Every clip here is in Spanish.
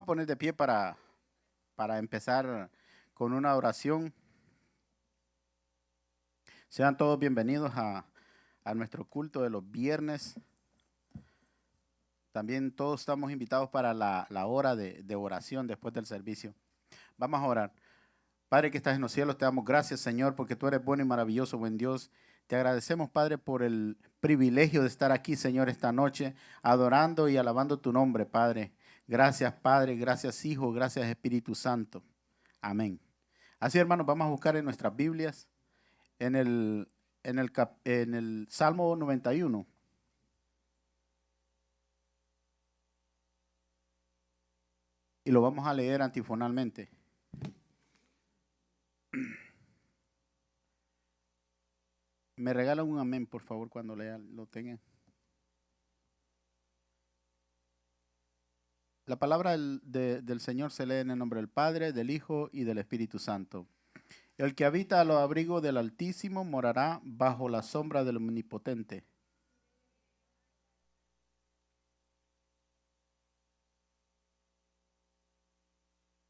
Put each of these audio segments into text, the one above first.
poner de pie para empezar con una oración. Sean todos bienvenidos a nuestro culto de los viernes. También todos estamos invitados para la hora de oración después del servicio. Vamos a orar. Padre que estás en los cielos, te damos gracias, Señor, porque tú eres bueno y maravilloso, buen Dios. Te agradecemos, Padre, por el privilegio de estar aquí, Señor, esta noche, adorando y alabando tu nombre, Padre. Gracias, Padre, gracias, Hijo, gracias, Espíritu Santo. Amén. Así, hermanos, vamos a buscar en nuestras Biblias, en el Salmo 91. Y lo vamos a leer antifonalmente. Me regalan un amén, por favor, cuando lo tengan. La palabra del Señor se lee en el nombre del Padre, del Hijo y del Espíritu Santo. El que habita a los abrigos del Altísimo morará bajo la sombra del Omnipotente.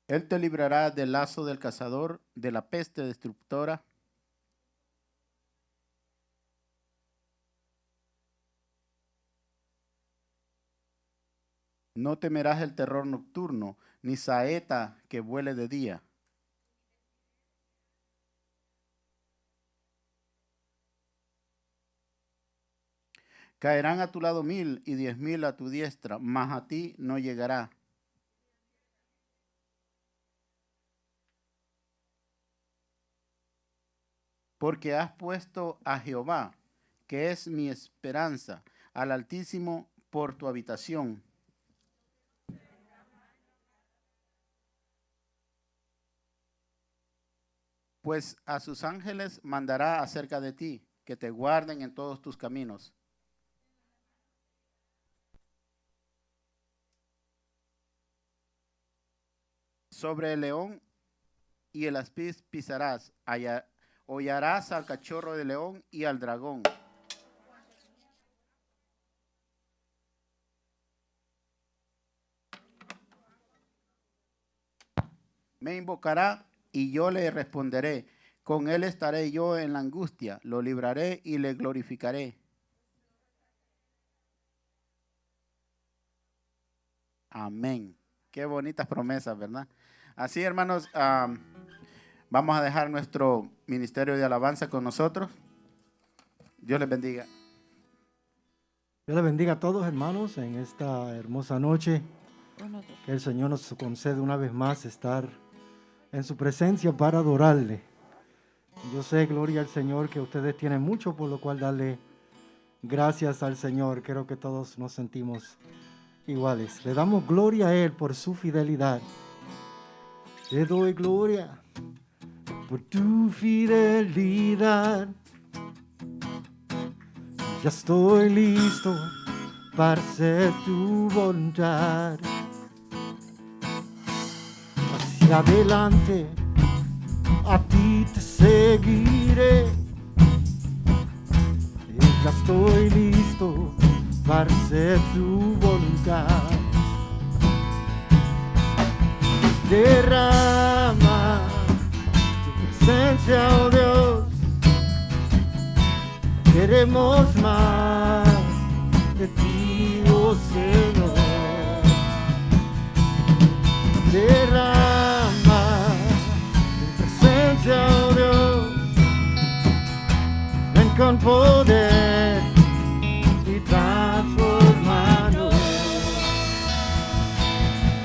Él te librará del lazo del cazador, de la peste destructora. No temerás el terror nocturno, ni saeta que vuele de día. Caerán a tu lado 1000 y 10,000 a tu diestra, mas a ti no llegará. Porque has puesto a Jehová, que es mi esperanza, al Altísimo por tu habitación. Pues a sus ángeles mandará acerca de ti, que te guarden en todos tus caminos. Sobre el león y el aspid pisarás, hollarás al cachorro de león y al dragón. Me invocará y yo le responderé. Con él estaré yo en la angustia, lo libraré y le glorificaré. Amén. Qué bonitas promesas, ¿verdad? Así, hermanos, vamos a dejar nuestro ministerio de alabanza con nosotros. Dios les bendiga. Dios les bendiga a todos, hermanos, en esta hermosa noche. Que el Señor nos concede una vez más estar en su presencia para adorarle. Yo sé, gloria al Señor, que ustedes tienen mucho por lo cual darle gracias al Señor. Creo que todos nos sentimos iguales. Le damos gloria a Él por su fidelidad. Te doy gloria por tu fidelidad. Ya estoy listo para hacer tu voluntad. Hacia adelante, a ti te seguiré. Ya estoy listo para hacer tu voluntad. Derrama tu presencia, oh Dios. Queremos más de ti, oh Señor. Derrama tu presencia, oh Dios. Ven con poder y transformanos.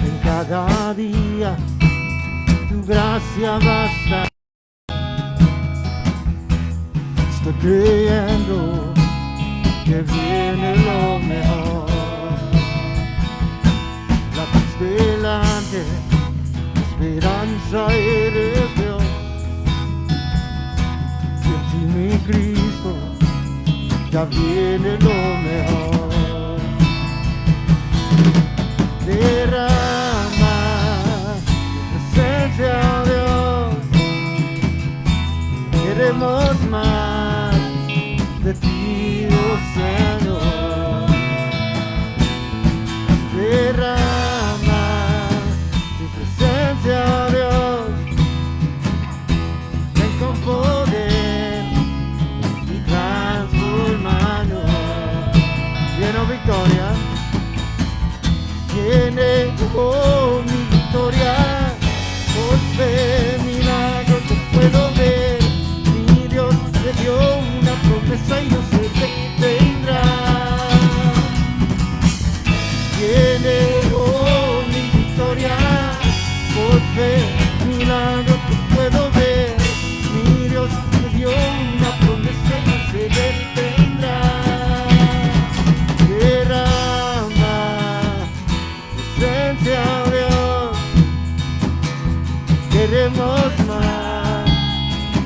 En cada día tu gracia basta. Estoy creyendo que viene lo mejor. La paz delante, esperanza eres Dios. Y en ti, mi Cristo, ya viene lo mejor. Derrama tu presencia, Dios. Queremos más de ti, oh Señor. Derrama queremos más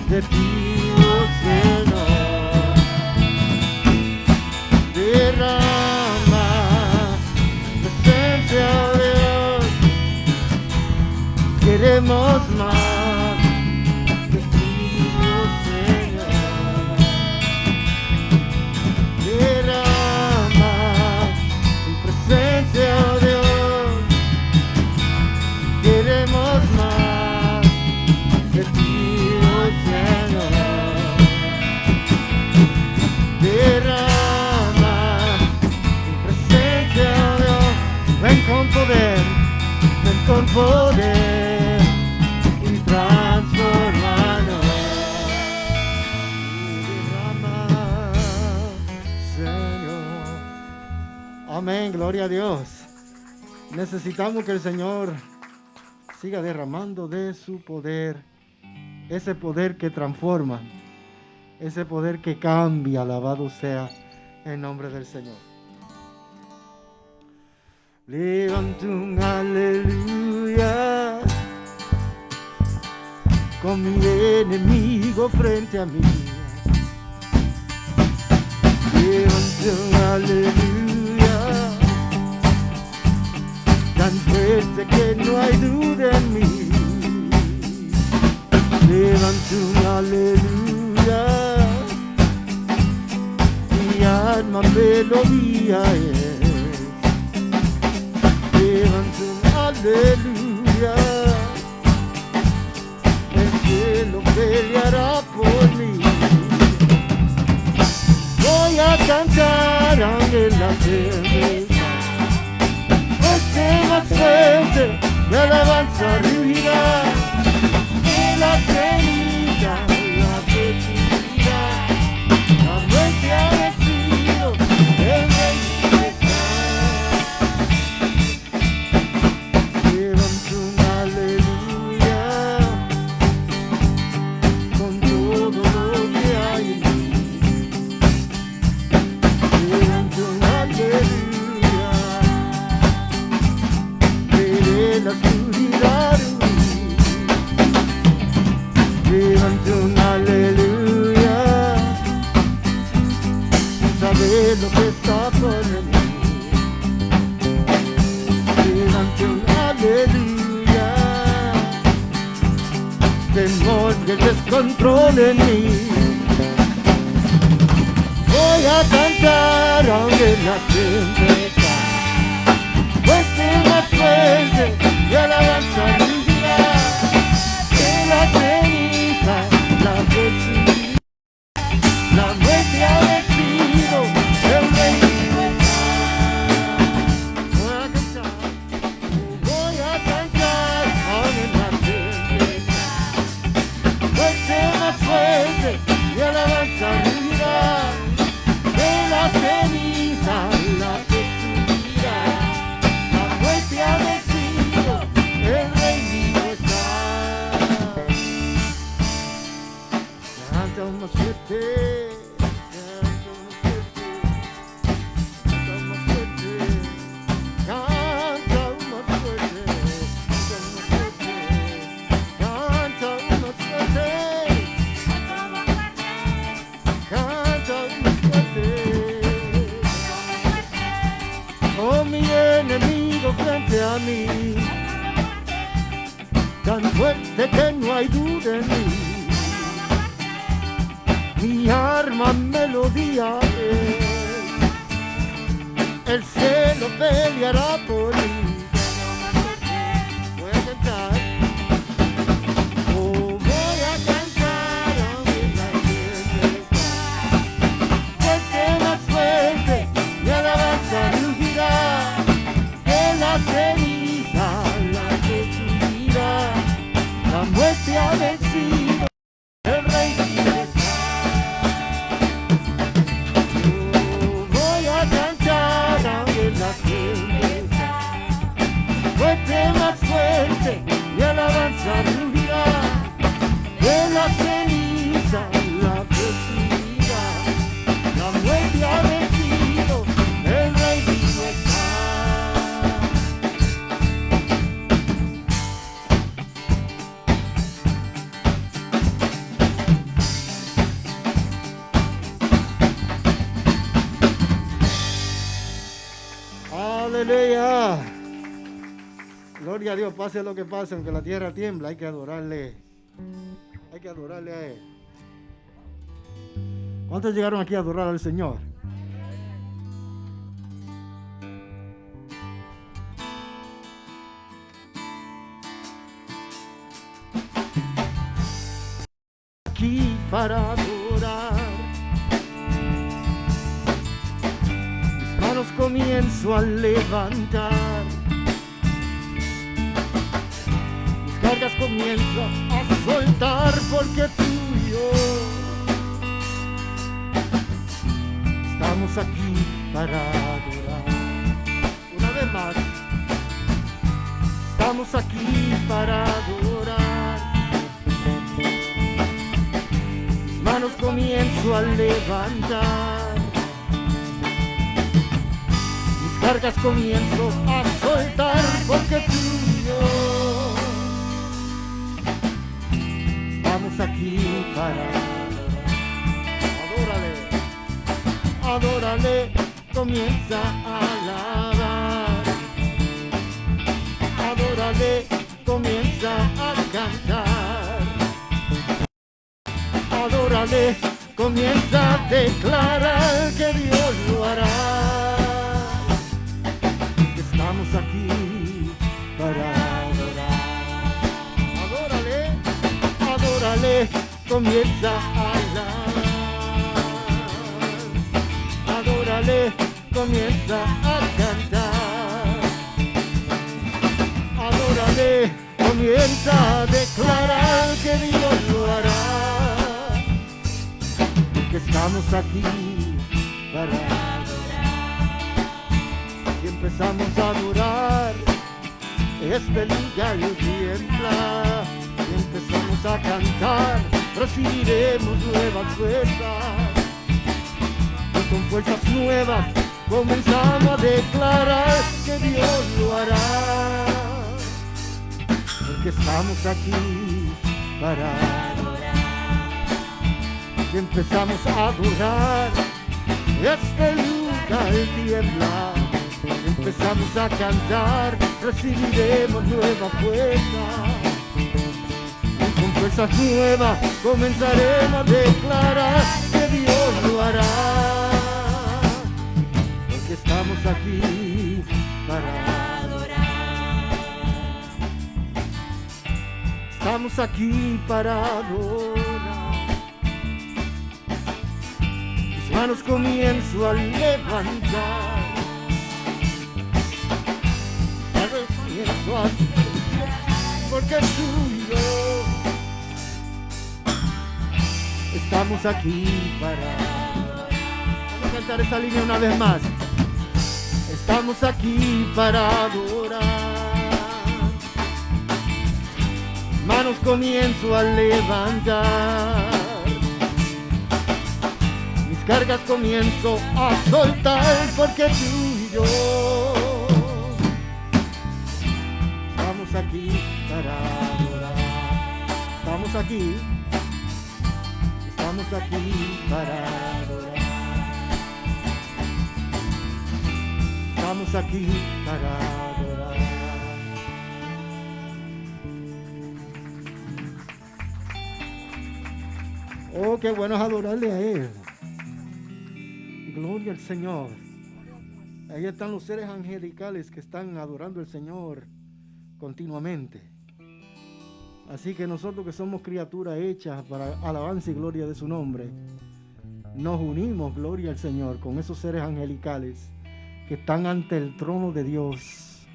de ti, oh Señor. Derrama presencia, oh Dios. Queremos más de ti, oh Señor. Derrama tu presencia, oh Dios. Queremos más de ti, oh Señor. Derrama tu presencia, oh Dios. Ven con poder y transformarnos. Derrama, Señor. Amén, gloria a Dios. Necesitamos que el Señor siga derramando de su poder, ese poder que transforma, ese poder que cambia. Alabado sea el nombre del Señor. Levanto un aleluya con mi enemigo frente a mí. Levanto un aleluya tan fuerte que no hay duda en mí. Levanto un aleluya, mi alma melodía es. Levanto un aleluya, el cielo peleará por mí. Voy a cantar aunque la tempestad más fuerte, de alabanza ruida, de la ceniza, la felicidad, la muerte ha vencido, el rey está. Levanto un aleluya, con todo lo que hay en mí. Levanto un aleluya, la oscuridad. Levanto un aleluya, saber lo que está por venir. Levanto un aleluya, temor que descontrol en mí. Voy a cantar aunque la tempestad fuerte más fuerte, y alabanza ruida, de la ceniza, la felicidad, la muerte ha vencido, el rey está. Voy a cantar, aún en la tempestad, fuerte más fuerte, y alabanza ruida, de la ceniza, la felicidad. Ha vencido, el rey vivo está. Canta más fuerte, canta más fuerte, canta más fuerte, canta más fuerte, canta más fuerte, canta más fuerte. Oh, mi enemigo frente a mí, tan fuerte que no hay duda en mí. Mi arma melodía es, el cielo peleará por mí. Voy a cantar, oh, voy a cantar aunque la tempestad fuerte más fuerte, y alabanza rugirá, de la ceniza, la felicidad, la muerte ha vencido, el rey vive está. Voy a cantar aunque la tempestad Gloria a Dios, pase lo que pase, aunque la tierra tiembla, hay que adorarle. Hay que adorarle a Él. ¿Cuántos llegaron aquí a adorar al Señor? Aquí para adorar, mis manos comienzo a levantar, mis cargas comienzo a soltar, porque tú y yo estamos aquí para adorar. Una vez más, estamos aquí para adorar. Manos comienzo a levantar, mis cargas comienzo a soltar, porque tú y yo estamos aquí para adorar. Adórale, adórale, comienza a alabar, adórale, comienza a cantar. Adórale, comienza a declarar que Dios lo hará. Estamos aquí para adorar. Adórale, adórale, comienza a alabar. Adórale, comienza a cantar. Adórale, comienza a declarar que Dios lo hará. Que estamos aquí para adorar. Si empezamos a adorar, este lugar tiembla. Si empezamos a cantar, recibiremos nuevas fuerzas. Y con fuerzas nuevas comenzamos a declarar que Dios lo hará. Porque estamos aquí para adorar. Y empezamos a adorar, este lugar tiembla. Y empezamos a cantar, recibiremos nueva fuerza. Y con fuerzas nuevas comenzaremos a declarar que Dios lo hará. Porque estamos aquí para adorar. Estamos aquí para adorar. Manos comienzo a levantar, comienzo a porque tú y yo estamos aquí para. Vamos a cantar esa línea una vez más. Estamos aquí para adorar. Manos comienzo a levantar, cargas comienzo a soltar, porque tú y yo estamos aquí para adorar. Estamos aquí para adorar. Estamos aquí para adorar. Oh, qué bueno es adorarle a Él. Gloria al Señor. Ahí están los seres angelicales que están adorando al Señor continuamente. Así que nosotros, que somos criaturas hechas para alabanza y gloria de su nombre, nos unimos, gloria al Señor, con esos seres angelicales que están ante el trono de Dios,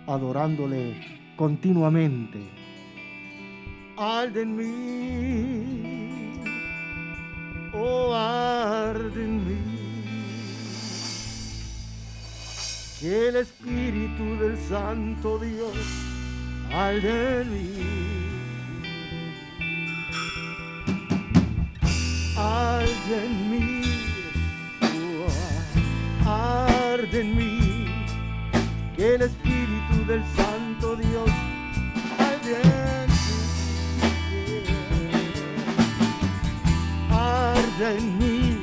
adorándole continuamente. Arde en mí, oh, arde en mí, que el Espíritu del Santo Dios arde en mí. Arde en mí, oh, arde en mí, que el Espíritu del Santo Dios arde en mí. Arde en mí,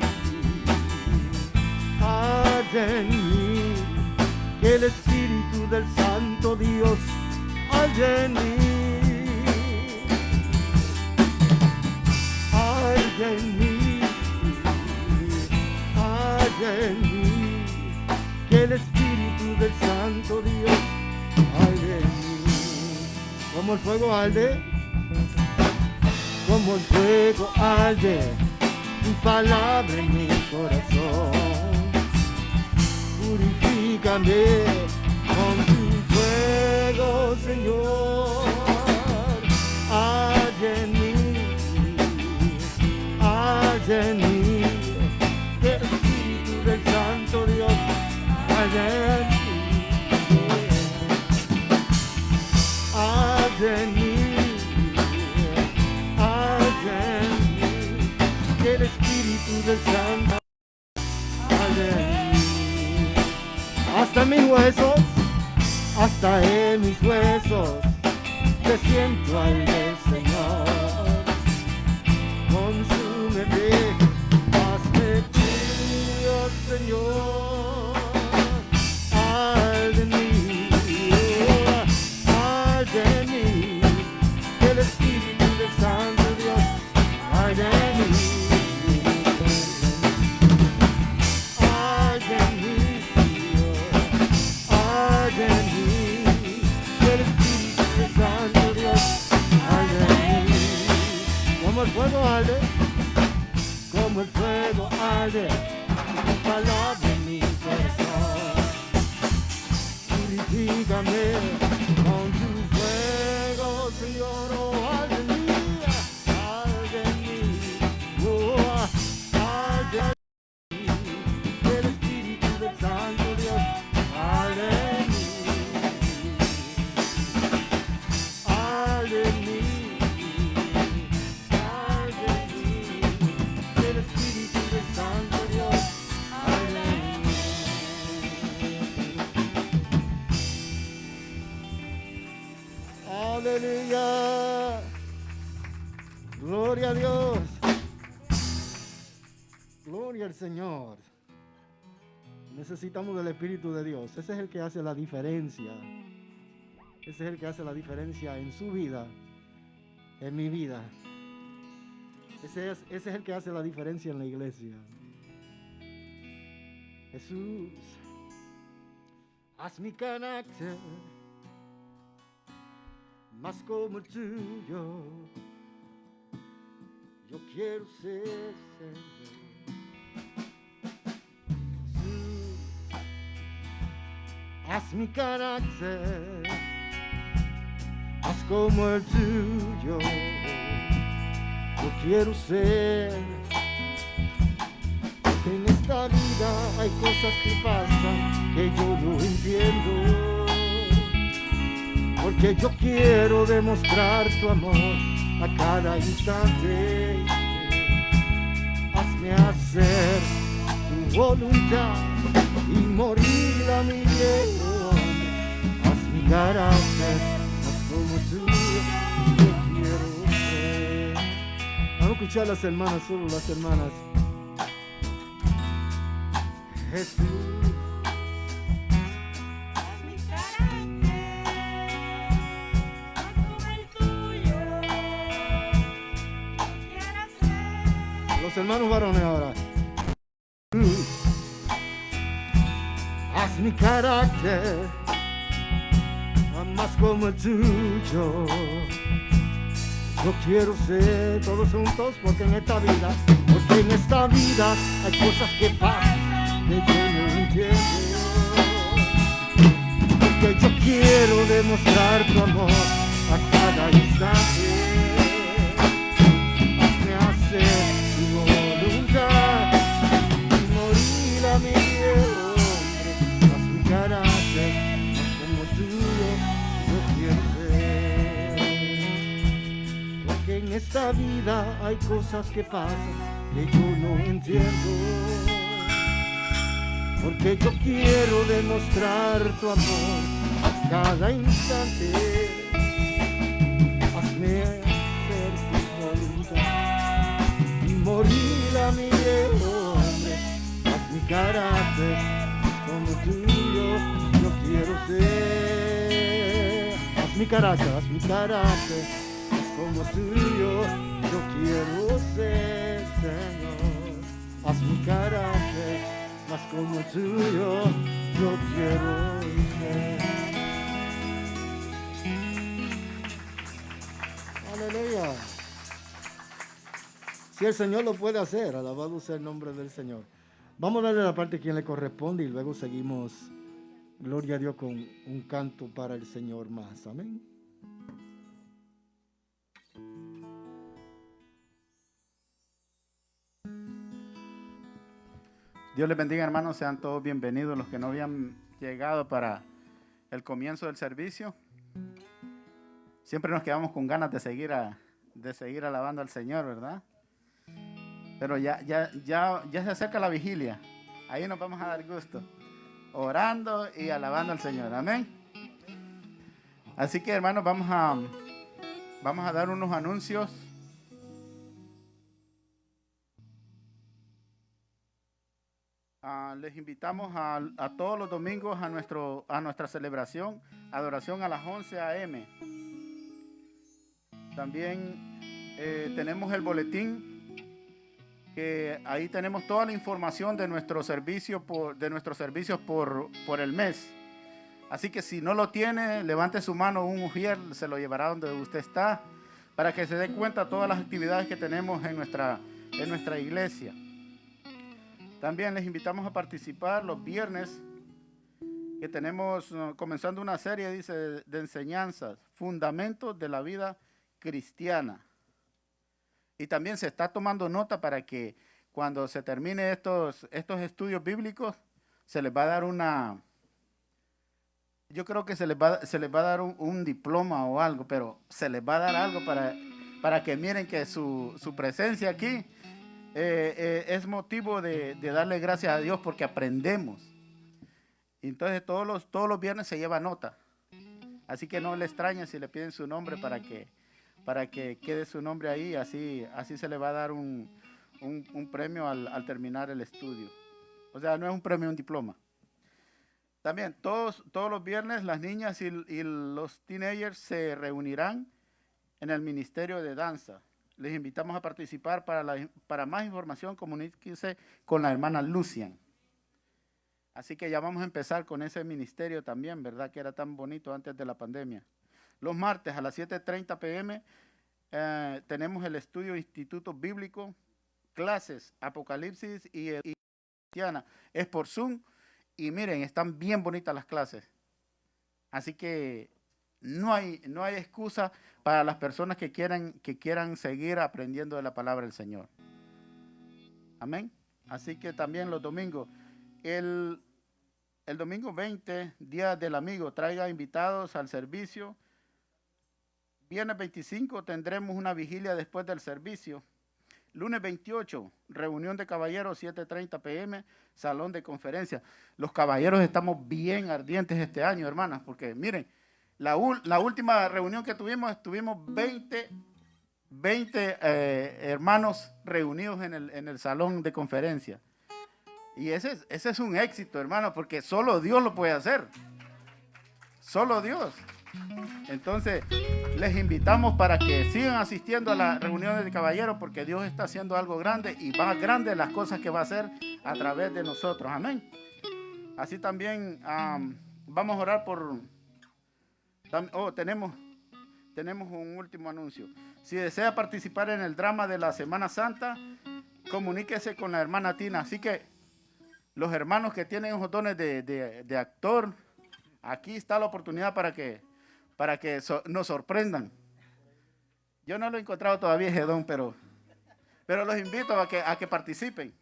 arde en mí, que el Espíritu del Santo Dios hay en mí, hay en mí, hay en mí, que el Espíritu del Santo Dios hay en mí. Como el fuego arde, como el fuego arde, tu palabra en mi corazón. Purifícame con tu fuego, Señor. Hay en mí, que el Espíritu del Santo Dios hay en mí. Hay en mí, que el Espíritu del Santo hay en mí. Hasta mis huesos, hasta en mis huesos, te siento al Señor. Consúmeme, hazme tuyo, Señor. Al de mí, que el Espíritu del Santo Dios hay en mí. Como el fuego arde, como el fuego arde, tu palabra en mi corazón. Purifícame con tu fuego, Señor, oh, arde en mí, oh, arde en mí, que el Espíritu del Santo Dios arde en mí, arde en mí. Aleluya, gloria a Dios, gloria al Señor. Necesitamos del Espíritu de Dios. Ese es el que hace la diferencia. Ese es el que hace la diferencia en su vida, en mi vida. Ese es el que hace la diferencia en la iglesia. Jesús, haz mi carácter más como el tuyo. Yo quiero ser, Señor. Jesús, haz mi carácter más como el tuyo. Yo quiero ser. Porque en esta vida hay cosas que pasan que yo no entiendo. Porque yo quiero demostrar tu amor a cada instante. Hazme hacer tu voluntad y morir a mi viejo. Haz mi carácter más como tú. Yo quiero ser. Vamos a escuchar a las hermanas, solo las hermanas. Jesús, hermanos varones ahora. Haz mi carácter más como el tuyo. Yo quiero ser todos juntos porque en esta vida hay cosas que pasan que yo no entiendo. Porque yo quiero demostrar tu amor a cada instante. Hazme hacer a mi hombre, haz mi carácter más como tuyo, yo quiero ser. Porque en esta vida hay cosas que pasan que yo no entiendo. Porque yo quiero demostrar tu amor a cada instante. Hazme hacer tu voluntad y morir a mi hombre. Mi carácter como tuyo, yo quiero ser. Haz mi carácter, haz mi carácter más como tuyo. Yo quiero ser, Señor, haz mi carácter más como tuyo. Yo quiero ser. Aleluya. Si el Señor lo puede hacer, alabado sea el nombre del Señor. Vamos a darle la parte a quien le corresponde y luego seguimos, gloria a Dios, con un canto para el Señor más. Amén. Dios les bendiga, hermanos. Sean todos bienvenidos los que no habían llegado para el comienzo del servicio. Siempre nos quedamos con ganas de seguir alabando al Señor, ¿verdad? Pero ya se acerca la vigilia. Ahí nos vamos a dar gusto, orando y alabando al Señor. Amén. Así que, hermanos, vamos a dar unos anuncios. Les invitamos a todos los domingos a nuestra celebración, adoración a las 11 a.m. También tenemos el boletín, que ahí tenemos toda la información de nuestros servicios por el mes. Así que si no lo tiene, levante su mano, un ujier se lo llevará donde usted está, para que se dé cuenta de todas las actividades que tenemos en nuestra iglesia. También les invitamos a participar los viernes, que tenemos comenzando una serie, dice, de enseñanzas, fundamentos de la vida cristiana. Y también se está tomando nota para que cuando se termine estos estudios bíblicos, se les va a dar yo creo que se les va a dar un diploma o algo, pero se les va a dar algo para que miren que su presencia aquí es motivo de darle gracias a Dios porque aprendemos. Entonces todos los viernes se lleva nota. Así que no le extraña si le piden su nombre para que quede su nombre ahí. Así se le va a dar un premio al terminar el estudio. O sea, no es un premio, un diploma. También todos los viernes las niñas y los teenagers se reunirán en el Ministerio de Danza. Les invitamos a participar. Para más información, comuníquense con la hermana Lucian. Así que ya vamos a empezar con ese ministerio también, ¿verdad? Que era tan bonito antes de la pandemia. Los martes a las 7:30 p.m. tenemos el estudio Instituto Bíblico, clases, Apocalipsis y Cristiana. Es por Zoom y miren, están bien bonitas las clases. Así que no hay excusa para las personas que quieran seguir aprendiendo de la palabra del Señor. Amén. Así que también los domingos, el domingo 20, Día del Amigo, traiga invitados al servicio. Viernes 25 tendremos una vigilia después del servicio. Lunes 28, reunión de caballeros, 7:30 p.m., salón de conferencia. Los caballeros estamos bien ardientes este año, hermanas, porque miren, la última reunión que tuvimos 20 hermanos reunidos en el salón de conferencia. Y ese es un éxito, hermano, porque solo Dios lo puede hacer. Solo Dios. Entonces, les invitamos para que sigan asistiendo a las reuniones de caballeros, porque Dios está haciendo algo grande y más grande las cosas que va a hacer a través de nosotros. Amén. Así también vamos a orar por... tenemos un último anuncio. Si desea participar en el drama de la Semana Santa, comuníquese con la hermana Tina. Así que los hermanos que tienen esos dones de actor, aquí está la oportunidad para que nos sorprendan. Yo no lo he encontrado todavía ese don, pero los invito a que participen.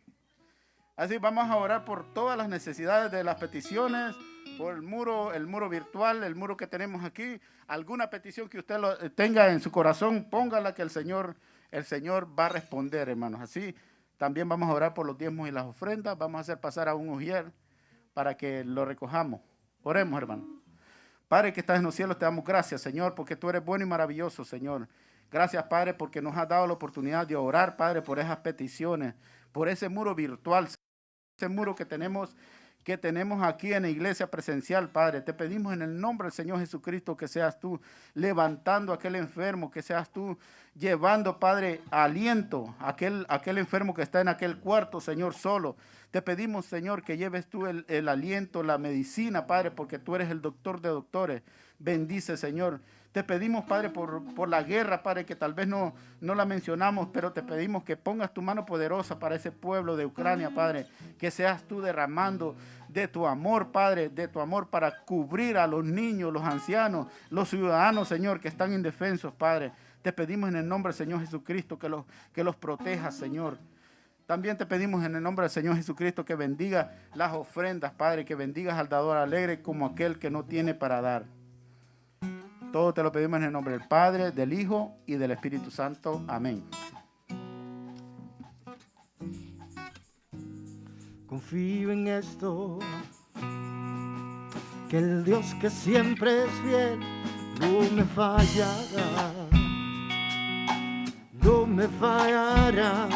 Así vamos a orar por todas las necesidades de las peticiones, por el muro virtual, el muro que tenemos aquí. Alguna petición que usted tenga en su corazón, póngala, que el Señor va a responder, hermanos. Así también vamos a orar por los diezmos y las ofrendas. Vamos a hacer pasar a un ujier para que lo recojamos. Oremos, hermanos. Padre que estás en los cielos, te damos gracias, Señor, porque tú eres bueno y maravilloso, Señor. Gracias, Padre, porque nos has dado la oportunidad de orar, Padre, por esas peticiones, por ese muro virtual, ese muro que tenemos que tenemos aquí en la iglesia presencial, Padre. Te pedimos en el nombre del Señor Jesucristo que seas tú levantando a aquel enfermo, que seas tú llevando, Padre, aliento a aquel enfermo que está en aquel cuarto, Señor, solo. Te pedimos, Señor, que lleves tú el aliento, la medicina, Padre, porque tú eres el doctor de doctores. Bendice, Señor. Te pedimos, Padre, por la guerra, Padre, que tal vez no la mencionamos, pero te pedimos que pongas tu mano poderosa para ese pueblo de Ucrania, Padre, que seas tú derramando de tu amor, Padre, de tu amor para cubrir a los niños, los ancianos, los ciudadanos, Señor, que están indefensos, Padre. Te pedimos en el nombre del Señor Jesucristo que los protejas, Señor. También te pedimos en el nombre del Señor Jesucristo que bendiga las ofrendas, Padre, que bendigas al dador alegre como aquel que no tiene para dar. Todo te lo pedimos en el nombre del Padre, del Hijo y del Espíritu Santo. Amén. Confío en esto, que el Dios que siempre es fiel no me fallará, no me fallará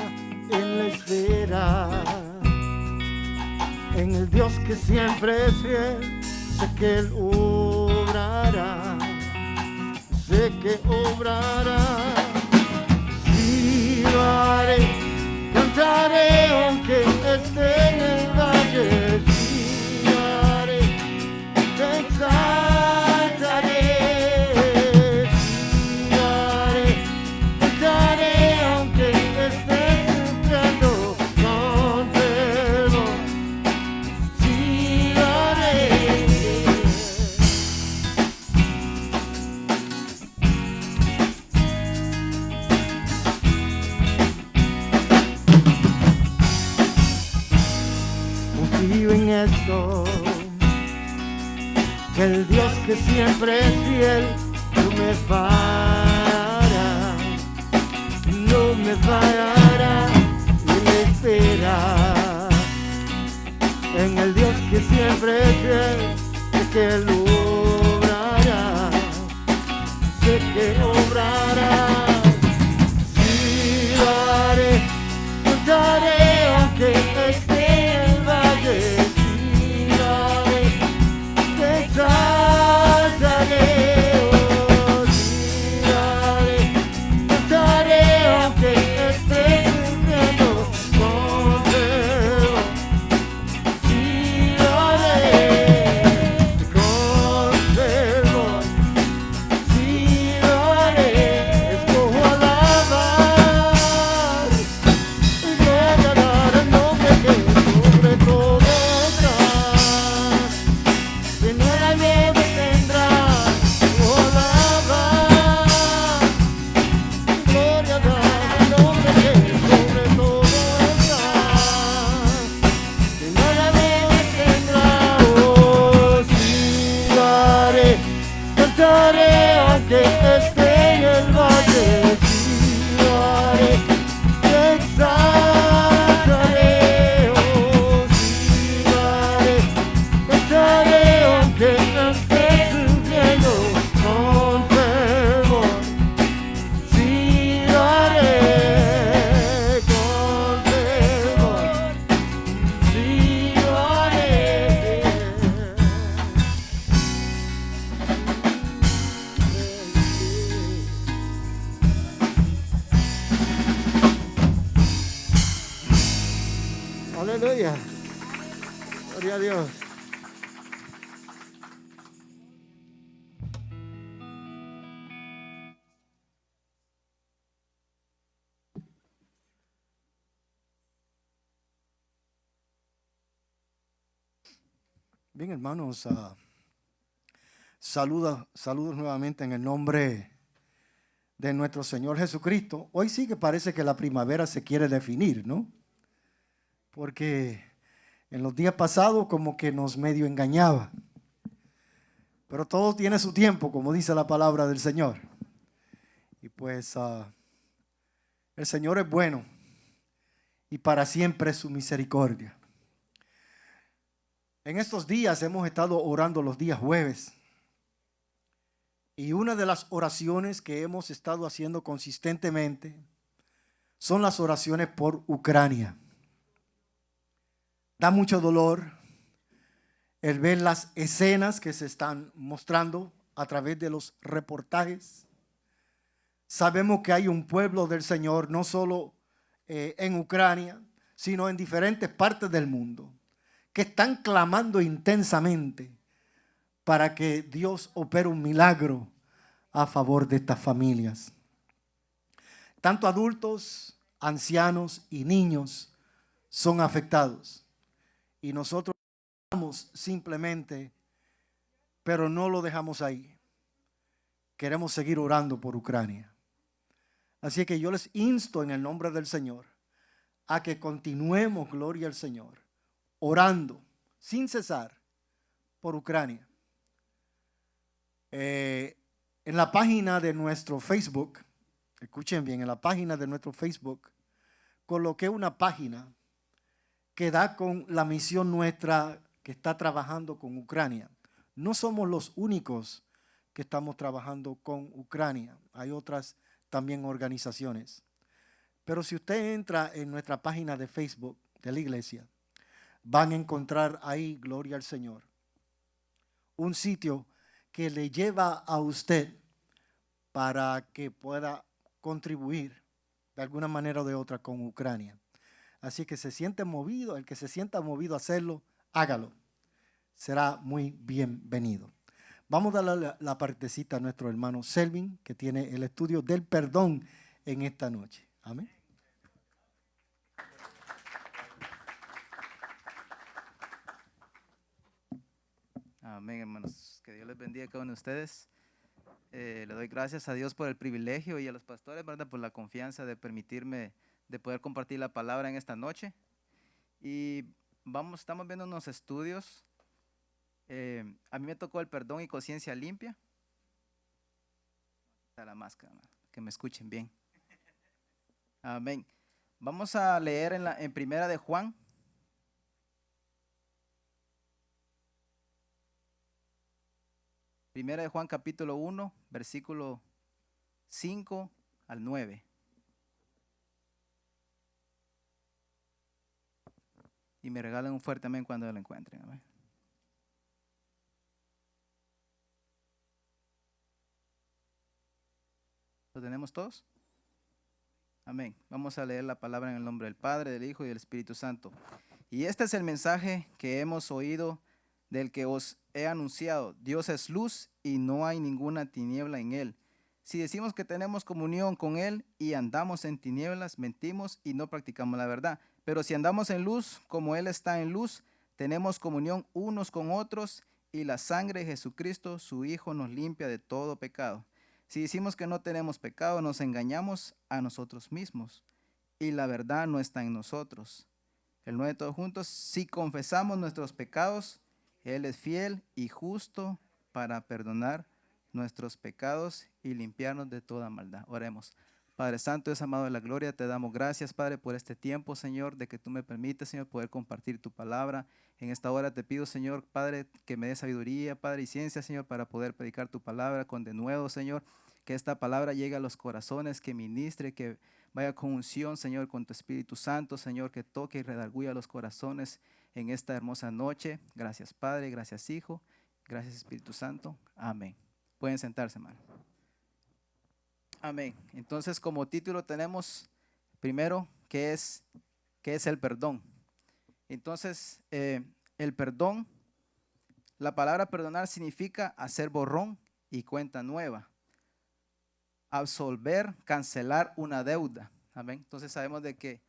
en la espera. En el Dios que siempre es fiel, sé que Él obrará, sé que obrará. Sí lo haré, cantaré aunque esté en el valle. Sí lo haré, te exaltaré. Sí lo haré, cantaré aunque esté sufriendo con fervor. Sí lo haré. Confío en esto, que el Dios que siempre es fiel no me fallará, no me fallará en la espera. En el Dios que siempre es fiel, sé que Él obrará, sé que obrará. Sí lo haré, cantaré aunque esté en el valle. Sí lo haré, te exaltaré. Oh, sí lo haré, cantaré aunque esté sufriendo con fervor. Sí lo haré con fervor. Sí lo haré, escojo alabar y declarar el nombre que sobre todo está, que nada me detendrá. Escojo alabar y gloria a dar el nombre que sobre todo está, que nada me detendrá. Oh, sí lo haré, cantaré aunque esté en el valle. Sí lo haré, te exaltaré. Oh, sí lo haré, cantaré aunque esté sufriendo con fervor. Sí lo haré con fervor. Sí lo haré. Aleluya. Gloria a Dios. Bien, hermanos, saludos nuevamente en el nombre de nuestro Señor Jesucristo. Hoy sí que parece que la primavera se quiere definir, ¿no? Porque en los días pasados como que nos medio engañaba. Pero todo tiene su tiempo, como dice la palabra del Señor. Y pues el Señor es bueno y para siempre es su misericordia. En estos días hemos estado orando los días jueves. Y una de las oraciones que hemos estado haciendo consistentemente son las oraciones por Ucrania. Da mucho dolor, el ver las escenas que se están mostrando a través de los reportajes. Sabemos que hay un pueblo del Señor, no solo en Ucrania, sino en diferentes partes del mundo, que están clamando intensamente para que Dios opere un milagro a favor de estas familias. Tanto adultos, ancianos y niños son afectados. Y nosotros oramos simplemente, pero no lo dejamos ahí. Queremos seguir orando por Ucrania. Así que yo les insto en el nombre del Señor a que continuemos, gloria al Señor, orando sin cesar por Ucrania. En la página de nuestro Facebook, escuchen bien, en la página de nuestro Facebook, coloqué una página que da con la misión nuestra que está trabajando con Ucrania. No somos los únicos que estamos trabajando con Ucrania. Hay otras también organizaciones. Pero si usted entra en nuestra página de Facebook de la iglesia, van a encontrar ahí, gloria al Señor, un sitio que le lleva a usted para que pueda contribuir de alguna manera o de otra con Ucrania. Así que se siente movido, el que se sienta movido a hacerlo, hágalo. Será muy bienvenido. Vamos a darle la partecita a nuestro hermano Selvin, que tiene el estudio del perdón en esta noche. Amén. Amén, hermanos. Que Dios les bendiga a cada uno de ustedes. Le doy gracias a Dios por el privilegio y a los pastores, ¿verdad?, por la confianza de permitirme de poder compartir la palabra en esta noche. Y estamos viendo unos estudios. A mí me tocó el perdón y conciencia limpia. Está la máscara, que me escuchen bien. Amén. Vamos a leer en Primera de Juan. Primera de Juan capítulo 1, versículo 5 al 9. Y me regalen un fuerte amén cuando lo encuentren. Amén. ¿Lo tenemos todos? Amén. Vamos a leer la palabra en el nombre del Padre, del Hijo y del Espíritu Santo. Y este es el mensaje que hemos oído, del que os he anunciado. Dios es luz y no hay ninguna tiniebla en él. Si decimos que tenemos comunión con él y andamos en tinieblas, mentimos y no practicamos la verdad. Pero si andamos en luz, como él está en luz, tenemos comunión unos con otros, y la sangre de Jesucristo, su Hijo, nos limpia de todo pecado. Si decimos que no tenemos pecado, nos engañamos a nosotros mismos, y la verdad no está en nosotros. El 9 todos juntos. Si confesamos nuestros pecados, él es fiel y justo para perdonar nuestros pecados y limpiarnos de toda maldad. Oremos. Padre Santo, es amado de la gloria, te damos gracias, Padre, por este tiempo, Señor, de que tú me permites, Señor, poder compartir tu palabra. En esta hora te pido, Señor, Padre, que me des sabiduría, Padre, y ciencia, Señor, para poder predicar tu palabra con denuedo, Señor. Que esta palabra llegue a los corazones, que ministre, que vaya con unción, Señor, con tu Espíritu Santo, Señor, que toque y redarguya los corazones en esta hermosa noche. Gracias, Padre, gracias, Hijo, gracias, Espíritu Santo. Amén. Pueden sentarse, hermano. Amén. Entonces, como título tenemos primero, ¿qué es el perdón? Entonces, el perdón, la palabra perdonar significa hacer borrón y cuenta nueva. Absolver, cancelar una deuda. Amén. Entonces sabemos de que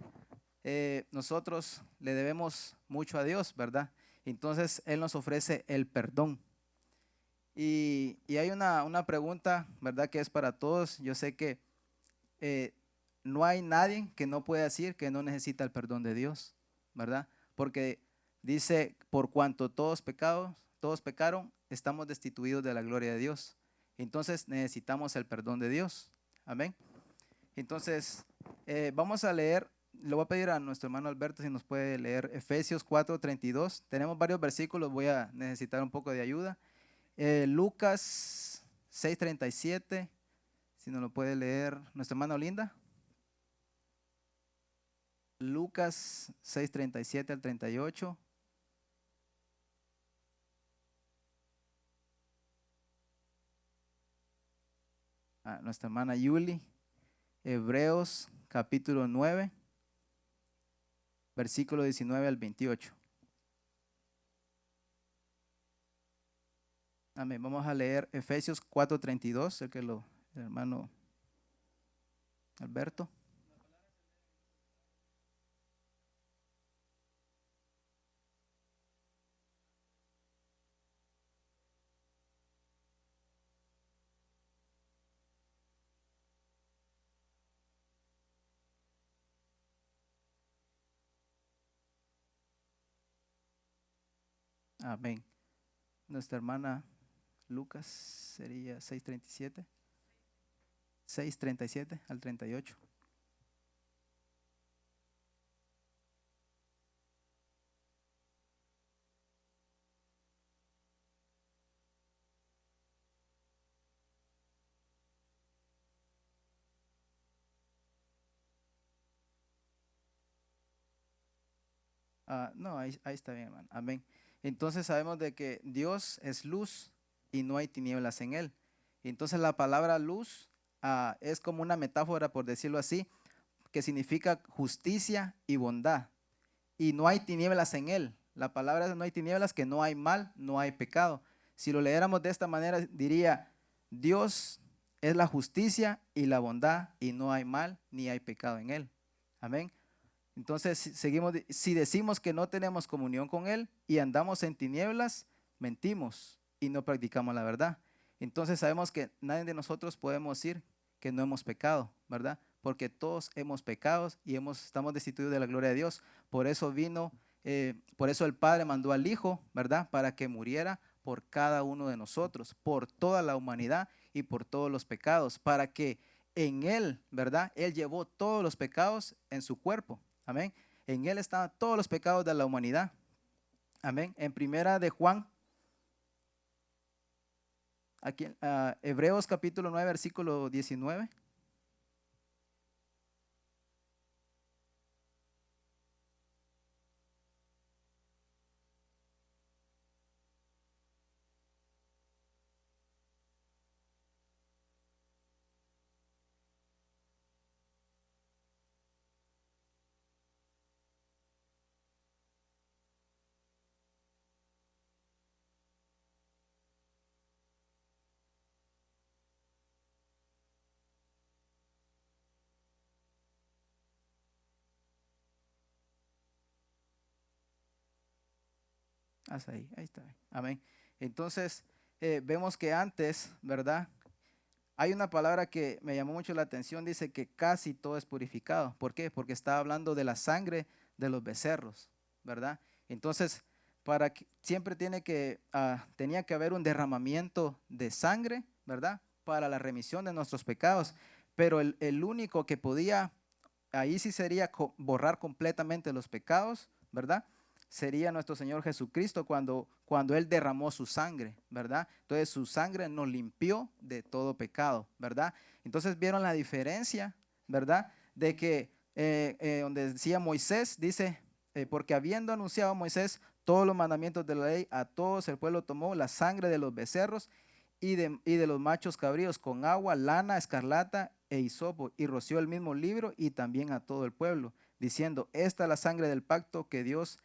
nosotros le debemos mucho a Dios, ¿verdad? Entonces Él nos ofrece el perdón. Y hay una pregunta, ¿verdad?, que es para todos. Yo sé que no hay nadie que no pueda decir que no necesita el perdón de Dios, ¿verdad? Porque dice, por cuanto todos pecaron, estamos destituidos de la gloria de Dios. Entonces necesitamos el perdón de Dios. Amén. Entonces vamos a leer, le voy a pedir a nuestro hermano Alberto si nos puede leer Efesios 4:32. Tenemos varios versículos, voy a necesitar un poco de ayuda. Lucas 6:37, si nos lo puede leer nuestra hermana Olinda. Lucas 6:37 al 38. a nuestra hermana Yuli, Hebreos capítulo 9, versículo 19 al 28. Amén. Vamos a leer Efesios 4:32, el hermano Alberto. Amén. Nuestra hermana Lucas sería 6:37. 6:37 al 38. No, ahí está bien, hermano. Amén. Entonces sabemos de que Dios es luz y no hay tinieblas en él. Entonces la palabra luz es como una metáfora, por decirlo así, que significa justicia y bondad. Y no hay tinieblas en él. La palabra es no hay tinieblas, que no hay mal, no hay pecado. Si lo leyéramos de esta manera, diría, Dios es la justicia y la bondad y no hay mal ni hay pecado en él. Amén. Entonces, si decimos que no tenemos comunión con Él y andamos en tinieblas, mentimos y no practicamos la verdad. Entonces sabemos que nadie de nosotros podemos decir que no hemos pecado, ¿verdad? Porque todos hemos pecado y estamos destituidos de la gloria de Dios. Por eso por eso el Padre mandó al Hijo, ¿verdad? Para que muriera por cada uno de nosotros, por toda la humanidad y por todos los pecados, para que en Él, ¿verdad? Él llevó todos los pecados en su cuerpo. Amén. En él estaban todos los pecados de la humanidad. Amén. En primera de Juan, aquí, Hebreos capítulo 9, versículo 19. Hasta ahí está. Amén. Entonces, vemos que antes, ¿verdad? Hay una palabra que me llamó mucho la atención, dice que casi todo es purificado. ¿Por qué? Porque está hablando de la sangre de los becerros, ¿verdad? Entonces, siempre tenía que haber un derramamiento de sangre, ¿verdad? Para la remisión de nuestros pecados. Pero el único que podía, ahí sí sería borrar completamente los pecados, ¿verdad? Sería nuestro Señor Jesucristo cuando Él derramó su sangre, ¿verdad? Entonces su sangre nos limpió de todo pecado, ¿verdad? Entonces vieron la diferencia, ¿verdad? De que donde decía Moisés, dice, porque habiendo anunciado Moisés todos los mandamientos de la ley, a todos el pueblo tomó la sangre de los becerros y de los machos cabríos con agua, lana, escarlata e hisopo, y roció el mismo libro y también a todo el pueblo, diciendo, esta es la sangre del pacto que Dios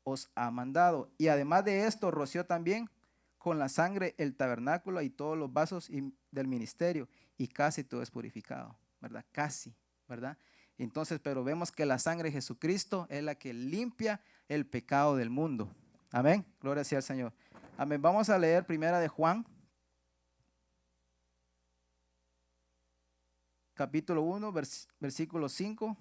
os ha mandado. Y además de esto, roció también con la sangre el tabernáculo y todos los vasos del ministerio, y casi todo es purificado, ¿verdad? Casi, ¿verdad? Entonces, pero vemos que la sangre de Jesucristo es la que limpia el pecado del mundo. Amén. Gloria sea al Señor. Amén. Vamos a leer primera de Juan, capítulo 1, versículo 5.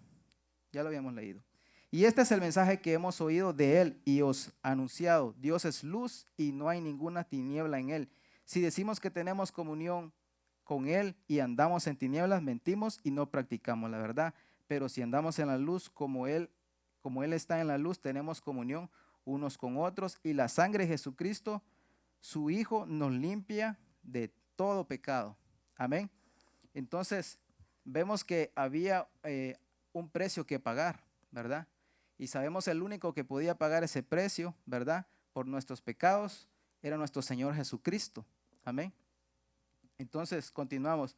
Ya lo habíamos leído. Y este es el mensaje que hemos oído de Él y os anunciado. Dios es luz y no hay ninguna tiniebla en Él. Si decimos que tenemos comunión con Él y andamos en tinieblas, mentimos y no practicamos la verdad. Pero si andamos en la luz como Él está en la luz, tenemos comunión unos con otros. Y la sangre de Jesucristo, su Hijo, nos limpia de todo pecado. Amén. Entonces, vemos que había un precio que pagar, ¿verdad? Y sabemos el único que podía pagar ese precio, ¿verdad? Por nuestros pecados, era nuestro Señor Jesucristo. Amén. Entonces, continuamos.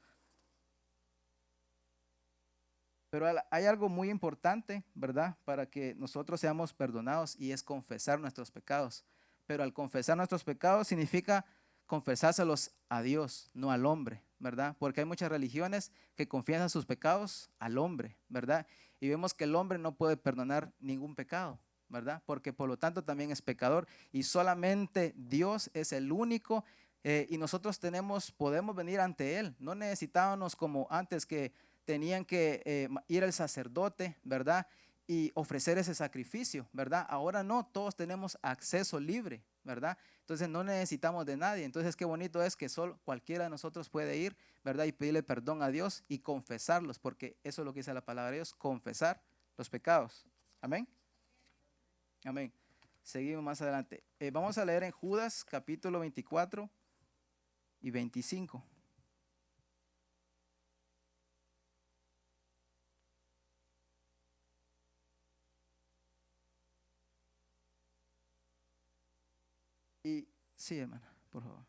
Pero hay algo muy importante, ¿verdad? Para que nosotros seamos perdonados y es confesar nuestros pecados. Pero al confesar nuestros pecados significa confesárselos a Dios, no al hombre, ¿verdad? Porque hay muchas religiones que confiesan sus pecados al hombre, ¿verdad? Y vemos que el hombre no puede perdonar ningún pecado, ¿verdad? Porque por lo tanto también es pecador y solamente Dios es el único y nosotros podemos venir ante Él. No necesitábamos como antes que tenían que ir al sacerdote, ¿verdad? Y ofrecer ese sacrificio, ¿verdad? Ahora no, todos tenemos acceso libre, ¿verdad? Entonces no necesitamos de nadie. Entonces qué bonito es que solo cualquiera de nosotros puede ir, ¿verdad? Y pedirle perdón a Dios y confesarlos, porque eso es lo que dice la palabra de Dios, confesar los pecados. Amén. Amén. Seguimos más adelante. Vamos a leer en Judas capítulo 24 y 25. Y sí, hermana, por favor.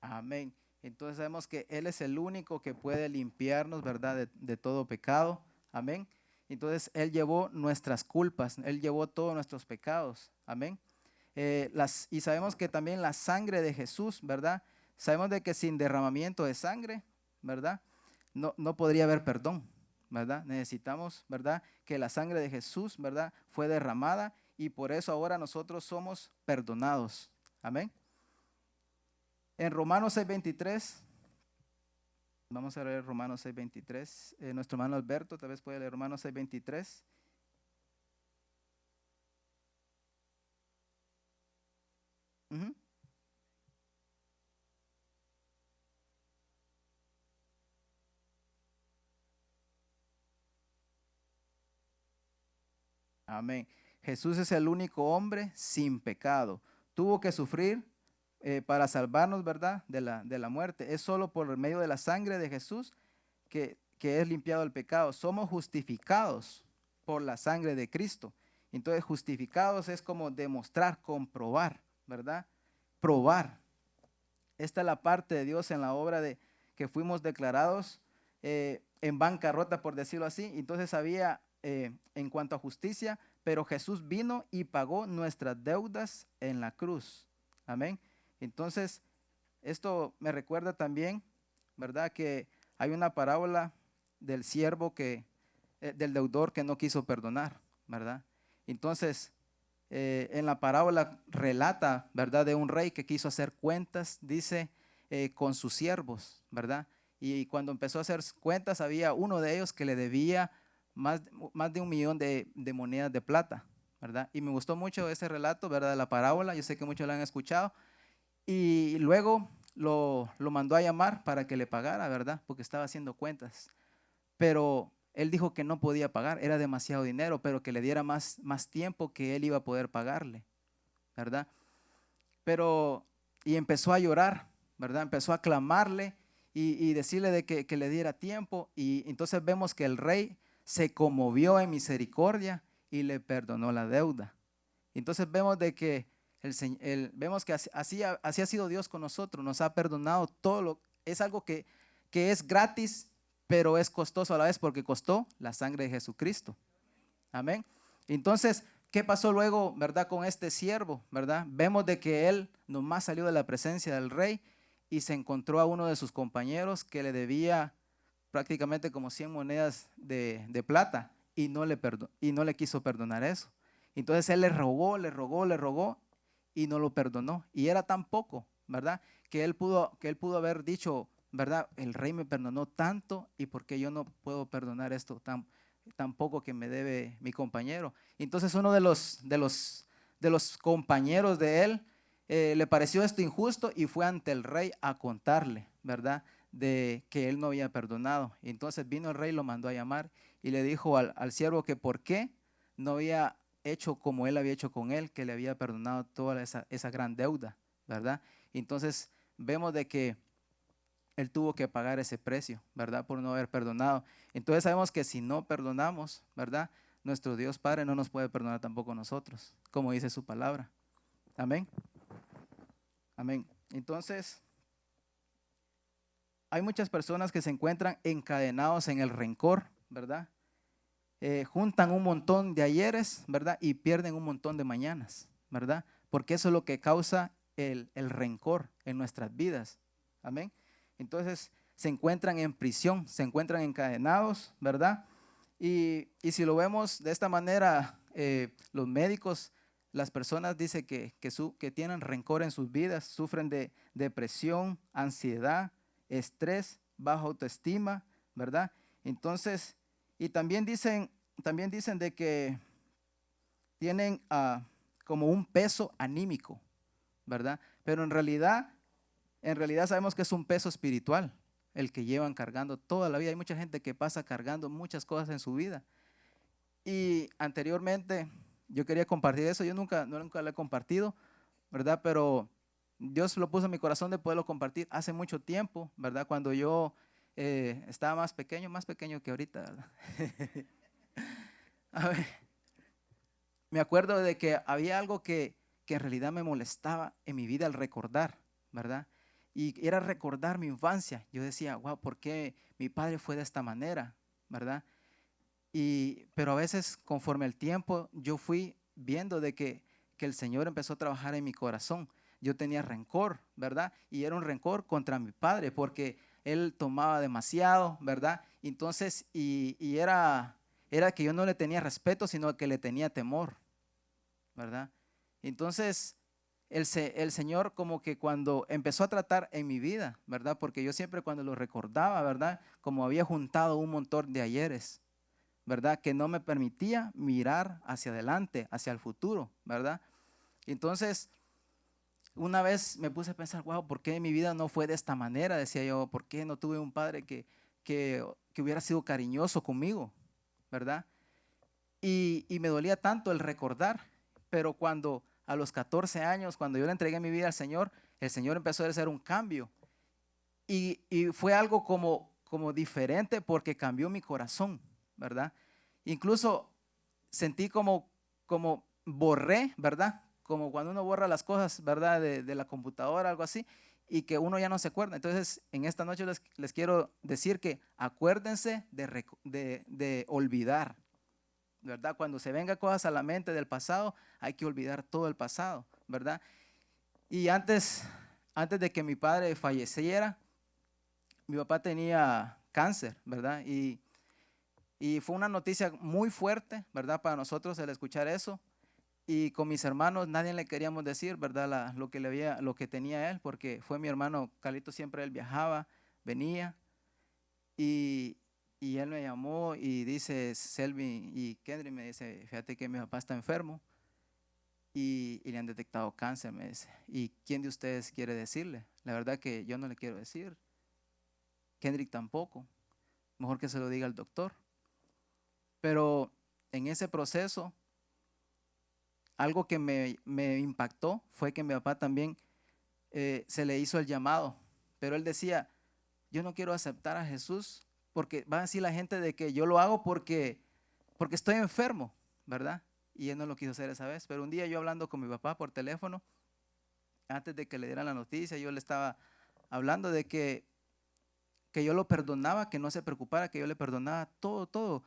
Amén. Entonces sabemos que Él es el único que puede limpiarnos, ¿verdad? De todo pecado. Amén. Entonces Él llevó nuestras culpas, Él llevó todos nuestros pecados. Amén. Y sabemos que también la sangre de Jesús, ¿verdad? Sabemos de que sin derramamiento de sangre, ¿verdad? No podría haber perdón, ¿verdad? Necesitamos, ¿verdad? Que la sangre de Jesús, ¿verdad? Fue derramada y por eso ahora nosotros somos perdonados. Amén. En Romanos 6:23, vamos a leer Romanos 6:23. Nuestro hermano Alberto tal vez puede leer Romanos 6:23. Uh-huh. Amén. Jesús es el único hombre sin pecado. Tuvo que sufrir para salvarnos, ¿verdad? De la muerte. Es solo por medio de la sangre de Jesús que es limpiado el pecado. Somos justificados por la sangre de Cristo. Entonces, justificados es como demostrar, comprobar, ¿verdad? Probar. Esta es la parte de Dios en la obra de que fuimos declarados en bancarrota, por decirlo así. Entonces había en cuanto a justicia, pero Jesús vino y pagó nuestras deudas en la cruz. Amén. Entonces, esto me recuerda también, ¿verdad? Que hay una parábola del siervo del deudor que no quiso perdonar, ¿verdad? Entonces, en la parábola relata, ¿verdad? De un rey que quiso hacer cuentas, dice, con sus siervos, ¿verdad? Y cuando empezó a hacer cuentas, había uno de ellos que le debía más de 1 millón de monedas de plata, ¿verdad? Y me gustó mucho ese relato, ¿verdad? De la parábola, yo sé que muchos lo han escuchado. Y luego lo mandó a llamar para que le pagara, ¿verdad? Porque estaba haciendo cuentas. Pero él dijo que no podía pagar, era demasiado dinero, pero que le diera más tiempo que él iba a poder pagarle, ¿verdad? Y empezó a llorar, ¿verdad? Empezó a clamarle y decirle de que le diera tiempo. Y entonces vemos que el rey se conmovió en misericordia y le perdonó la deuda. Entonces vemos de que vemos que así ha sido Dios con nosotros, nos ha perdonado todo es algo que es gratis, pero es costoso a la vez porque costó la sangre de Jesucristo. Amén. Entonces, ¿qué pasó luego, verdad, con este siervo, verdad? Vemos de que él nomás salió de la presencia del rey y se encontró a uno de sus compañeros que le debía prácticamente como 100 monedas de plata y no le quiso perdonar eso. Entonces él le rogó y no lo perdonó. Y era tan poco, ¿verdad? Que él pudo haber dicho, ¿verdad? El rey me perdonó tanto y ¿por qué yo no puedo perdonar esto tan poco que me debe mi compañero? Entonces uno de los compañeros de él le pareció esto injusto y fue ante el rey a contarle, ¿verdad? De que él no había perdonado. Entonces vino el rey, lo mandó a llamar y le dijo al siervo que por qué no había hecho como él había hecho con él, que le había perdonado toda esa gran deuda, ¿verdad? Entonces vemos de que Él tuvo que pagar ese precio, ¿verdad? Por no haber perdonado. Entonces sabemos que si no perdonamos, ¿verdad? Nuestro Dios Padre no nos puede perdonar tampoco a nosotros, como dice su palabra. Amén. Amén. Entonces, hay muchas personas que se encuentran encadenados en el rencor, ¿verdad? Juntan un montón de ayeres, ¿verdad? Y pierden un montón de mañanas, ¿verdad? Porque eso es lo que causa el rencor en nuestras vidas. Amén. Entonces, se encuentran en prisión, se encuentran encadenados, ¿verdad? Y si lo vemos de esta manera, los médicos, las personas dicen que tienen rencor en sus vidas, sufren de depresión, ansiedad, estrés, baja autoestima, ¿verdad? Entonces, y también dicen de que tienen como un peso anímico, ¿verdad? Pero en realidad sabemos que es un peso espiritual el que llevan cargando toda la vida. Hay mucha gente que pasa cargando muchas cosas en su vida. Y anteriormente yo quería compartir eso, yo nunca lo he compartido, ¿verdad? Pero Dios lo puso en mi corazón de poderlo compartir hace mucho tiempo, ¿verdad? Cuando yo estaba más pequeño que ahorita, ¿verdad? A ver, me acuerdo de que había algo que en realidad me molestaba en mi vida al recordar, ¿verdad? Y era recordar mi infancia. Yo decía, wow, ¿por qué mi padre fue de esta manera? ¿Verdad? Pero a veces, conforme el tiempo, yo fui viendo de que el Señor empezó a trabajar en mi corazón. Yo tenía rencor, ¿verdad? Y era un rencor contra mi padre porque él tomaba demasiado, ¿verdad? Entonces, era que yo no le tenía respeto, sino que le tenía temor, ¿verdad? Entonces, el Señor como que cuando empezó a tratar en mi vida, ¿verdad? Porque yo siempre cuando lo recordaba, ¿verdad? Como había juntado un montón de ayeres, ¿verdad? Que no me permitía mirar hacia adelante, hacia el futuro, ¿verdad? Entonces, una vez me puse a pensar, wow, ¿por qué mi vida no fue de esta manera? Decía yo, ¿por qué no tuve un padre que hubiera sido cariñoso conmigo, ¿verdad? Y me dolía tanto el recordar, pero cuando a los 14 años, cuando yo le entregué mi vida al Señor, el Señor empezó a hacer un cambio. Y fue algo como diferente porque cambió mi corazón, ¿verdad? Incluso sentí como borré, ¿verdad? Como cuando uno borra las cosas, ¿verdad? De la computadora, algo así, y que uno ya no se acuerda. Entonces, en esta noche les quiero decir que acuérdense de olvidar, ¿verdad? Cuando se venga cosas a la mente del pasado, hay que olvidar todo el pasado, ¿verdad? Y antes de que mi padre falleciera, mi papá tenía cáncer, ¿verdad? Y fue una noticia muy fuerte, ¿verdad? Para nosotros el escuchar eso. Y con mis hermanos nadie le queríamos decir, ¿verdad? Lo que tenía él, porque fue mi hermano Carlito, siempre él viajaba, venía. Y él me llamó y dice, Selvi y Kendry me dice, fíjate que mi papá está enfermo y le han detectado cáncer, me dice. ¿Y quién de ustedes quiere decirle? La verdad que yo no le quiero decir. Kendrick tampoco. Mejor que se lo diga al doctor. Pero en ese proceso, algo que me impactó fue que mi papá también se le hizo el llamado. Pero él decía, yo no quiero aceptar a Jesús porque va a decir la gente de que yo lo hago porque estoy enfermo, ¿verdad? Y él no lo quiso hacer esa vez. Pero un día yo hablando con mi papá por teléfono, antes de que le dieran la noticia, yo le estaba hablando de que yo lo perdonaba, que no se preocupara, que yo le perdonaba todo,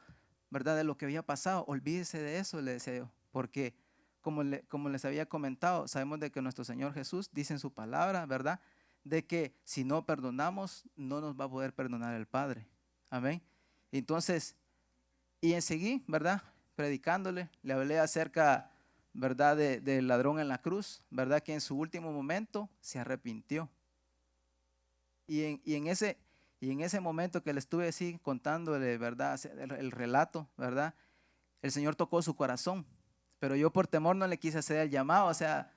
¿verdad? De lo que había pasado. Olvídese de eso, le decía yo, porque como les había comentado, sabemos de que nuestro Señor Jesús dice en su palabra, ¿verdad? De que si no perdonamos, no nos va a poder perdonar el Padre. Amén. Entonces, y enseguida, ¿verdad? Predicándole, le hablé acerca, ¿verdad? Del ladrón en la cruz, ¿verdad? Que en su último momento se arrepintió. Y en ese momento que le estuve así contándole, ¿verdad? El relato, ¿verdad? El Señor tocó su corazón, pero yo por temor no le quise hacer el llamado, o sea,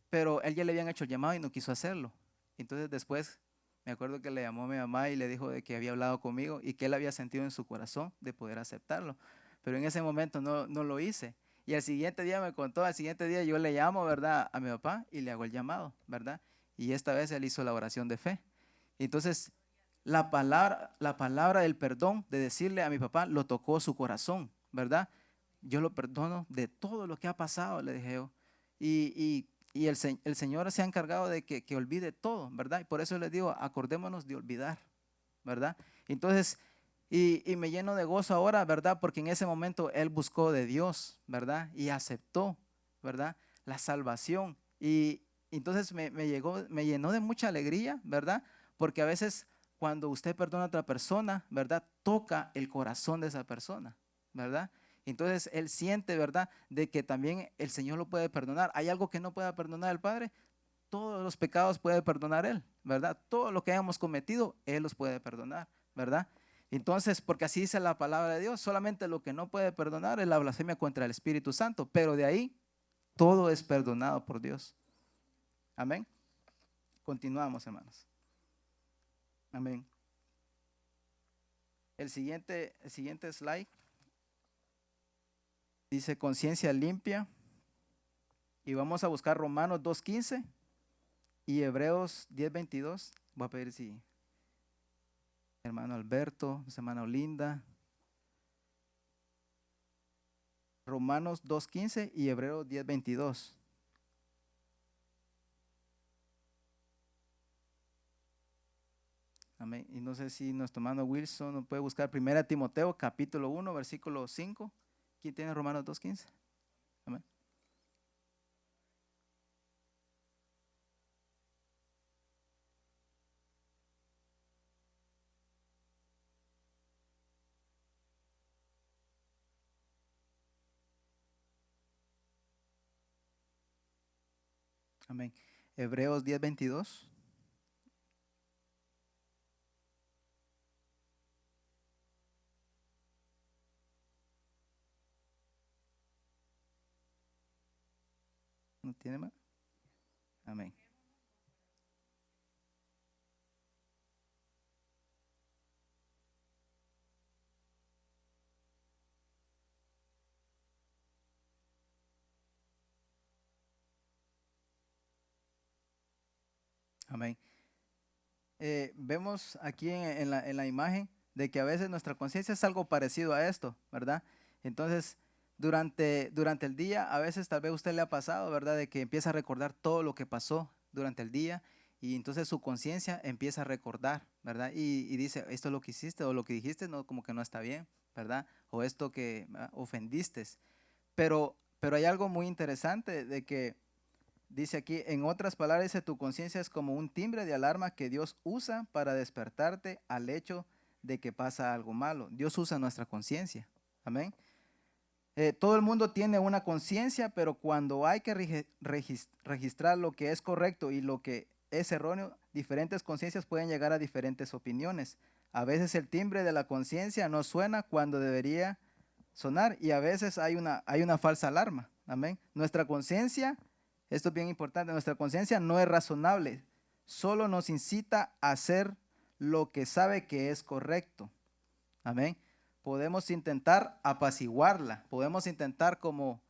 pero él ya le habían hecho el llamado y no quiso hacerlo. Entonces después me acuerdo que le llamó a mi mamá y le dijo de que había hablado conmigo y que él había sentido en su corazón de poder aceptarlo. Pero en ese momento no lo hice. Y al siguiente día me contó, al siguiente día yo le llamo, ¿verdad? A mi papá y le hago el llamado, ¿verdad? Y esta vez él hizo la oración de fe. Entonces, la palabra del perdón, de decirle a mi papá, lo tocó su corazón, ¿verdad? Yo lo perdono de todo lo que ha pasado, le dije yo. Y el Señor se ha encargado de que olvide todo, ¿verdad? Y por eso le digo, acordémonos de olvidar, ¿verdad? Entonces, y me lleno de gozo ahora, ¿verdad? Porque en ese momento él buscó de Dios, ¿verdad? Y aceptó, ¿verdad? La salvación. Y entonces me llenó de mucha alegría, ¿verdad? Porque a veces cuando usted perdona a otra persona, ¿verdad? Toca el corazón de esa persona, ¿verdad? Entonces él siente, ¿verdad? De que también el Señor lo puede perdonar. ¿Hay algo que no pueda perdonar el Padre? Todos los pecados puede perdonar Él, ¿verdad? Todo lo que hayamos cometido, Él los puede perdonar, ¿verdad? Entonces, porque así dice la palabra de Dios, solamente lo que no puede perdonar es la blasfemia contra el Espíritu Santo, pero de ahí todo es perdonado por Dios. Amén. Continuamos, hermanos. Amén. El siguiente slide dice conciencia limpia. Y vamos a buscar Romanos 2:15 y Hebreos 10:22. Voy a pedir si hermano Alberto, hermana Olinda. Romanos 2:15 y Hebreos 10:22. Amén. Y no sé si nuestro hermano Wilson nos puede buscar 1 Timoteo capítulo 1, versículo 5. ¿Quién tiene Romanos 2:15? Amén. Amén. Hebreos 10:22. ¿No tiene más? Amén. Amén. Vemos aquí en la imagen de que a veces nuestra conciencia es algo parecido a esto, ¿verdad? Entonces, durante el día, a veces tal vez a usted le ha pasado, ¿verdad? De que empieza a recordar todo lo que pasó durante el día y entonces su conciencia empieza a recordar, ¿verdad? Y dice, esto es lo que hiciste o lo que dijiste, no, como que no está bien, ¿verdad? O esto que ofendiste. Pero hay algo muy interesante de que dice aquí, en otras palabras, dice, tu conciencia es como un timbre de alarma que Dios usa para despertarte al hecho de que pasa algo malo. Dios usa nuestra conciencia. Amén. Todo el mundo tiene una conciencia, pero cuando hay que registrar lo que es correcto y lo que es erróneo, diferentes conciencias pueden llegar a diferentes opiniones. A veces el timbre de la conciencia no suena cuando debería sonar y a veces hay una falsa alarma. Amén. Nuestra conciencia, esto es bien importante, nuestra conciencia no es razonable, solo nos incita a hacer lo que sabe que es correcto. Amén. Podemos intentar apaciguarla, podemos intentar como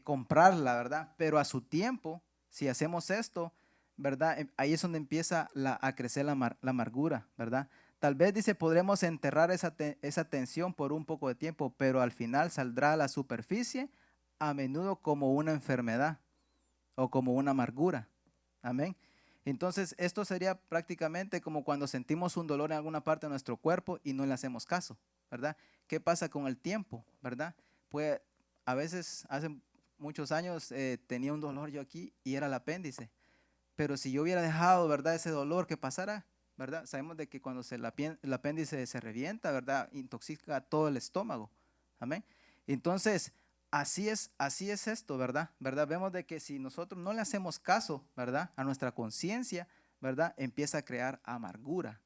comprarla, ¿verdad? Pero a su tiempo, si hacemos esto, ¿verdad? Ahí es donde empieza a crecer la amargura, ¿verdad? Tal vez, dice, podremos enterrar esa tensión por un poco de tiempo, pero al final saldrá a la superficie, a menudo como una enfermedad o como una amargura. Amén. Entonces, esto sería prácticamente como cuando sentimos un dolor en alguna parte de nuestro cuerpo y no le hacemos caso, ¿verdad? ¿Qué pasa con el tiempo, verdad? Pues a veces, hace muchos años, tenía un dolor yo aquí y era el apéndice. Pero si yo hubiera dejado, ¿verdad? Ese dolor que pasara, ¿verdad? Sabemos de que cuando el apéndice se revienta, ¿verdad? Intoxica todo el estómago. Amén. Entonces, así es esto, ¿verdad? ¿Verdad? Vemos de que si nosotros no le hacemos caso, ¿verdad? A nuestra conciencia, ¿verdad? Empieza a crear amargura,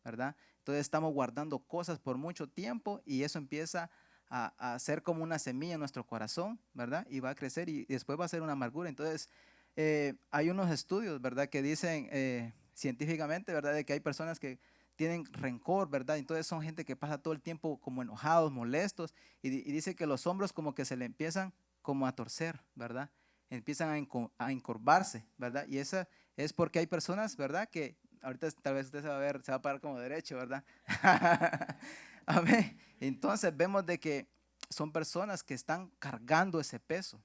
¿verdad? Entonces estamos guardando cosas por mucho tiempo y eso empieza a ser como una semilla en nuestro corazón, ¿verdad? Y va a crecer y después va a ser una amargura. Entonces, hay unos estudios, ¿verdad? Que dicen científicamente, ¿verdad? De que hay personas que tienen rencor, ¿verdad? Entonces son gente que pasa todo el tiempo como enojados, molestos, y dice que los hombros como que se le empiezan como a torcer, ¿verdad? Empiezan a encorvarse, ¿verdad? Y esa es porque hay personas, ¿verdad? Que ahorita tal vez usted se va a ver, se va a parar como derecho, ¿verdad? Amén. Entonces vemos de que son personas que están cargando ese peso,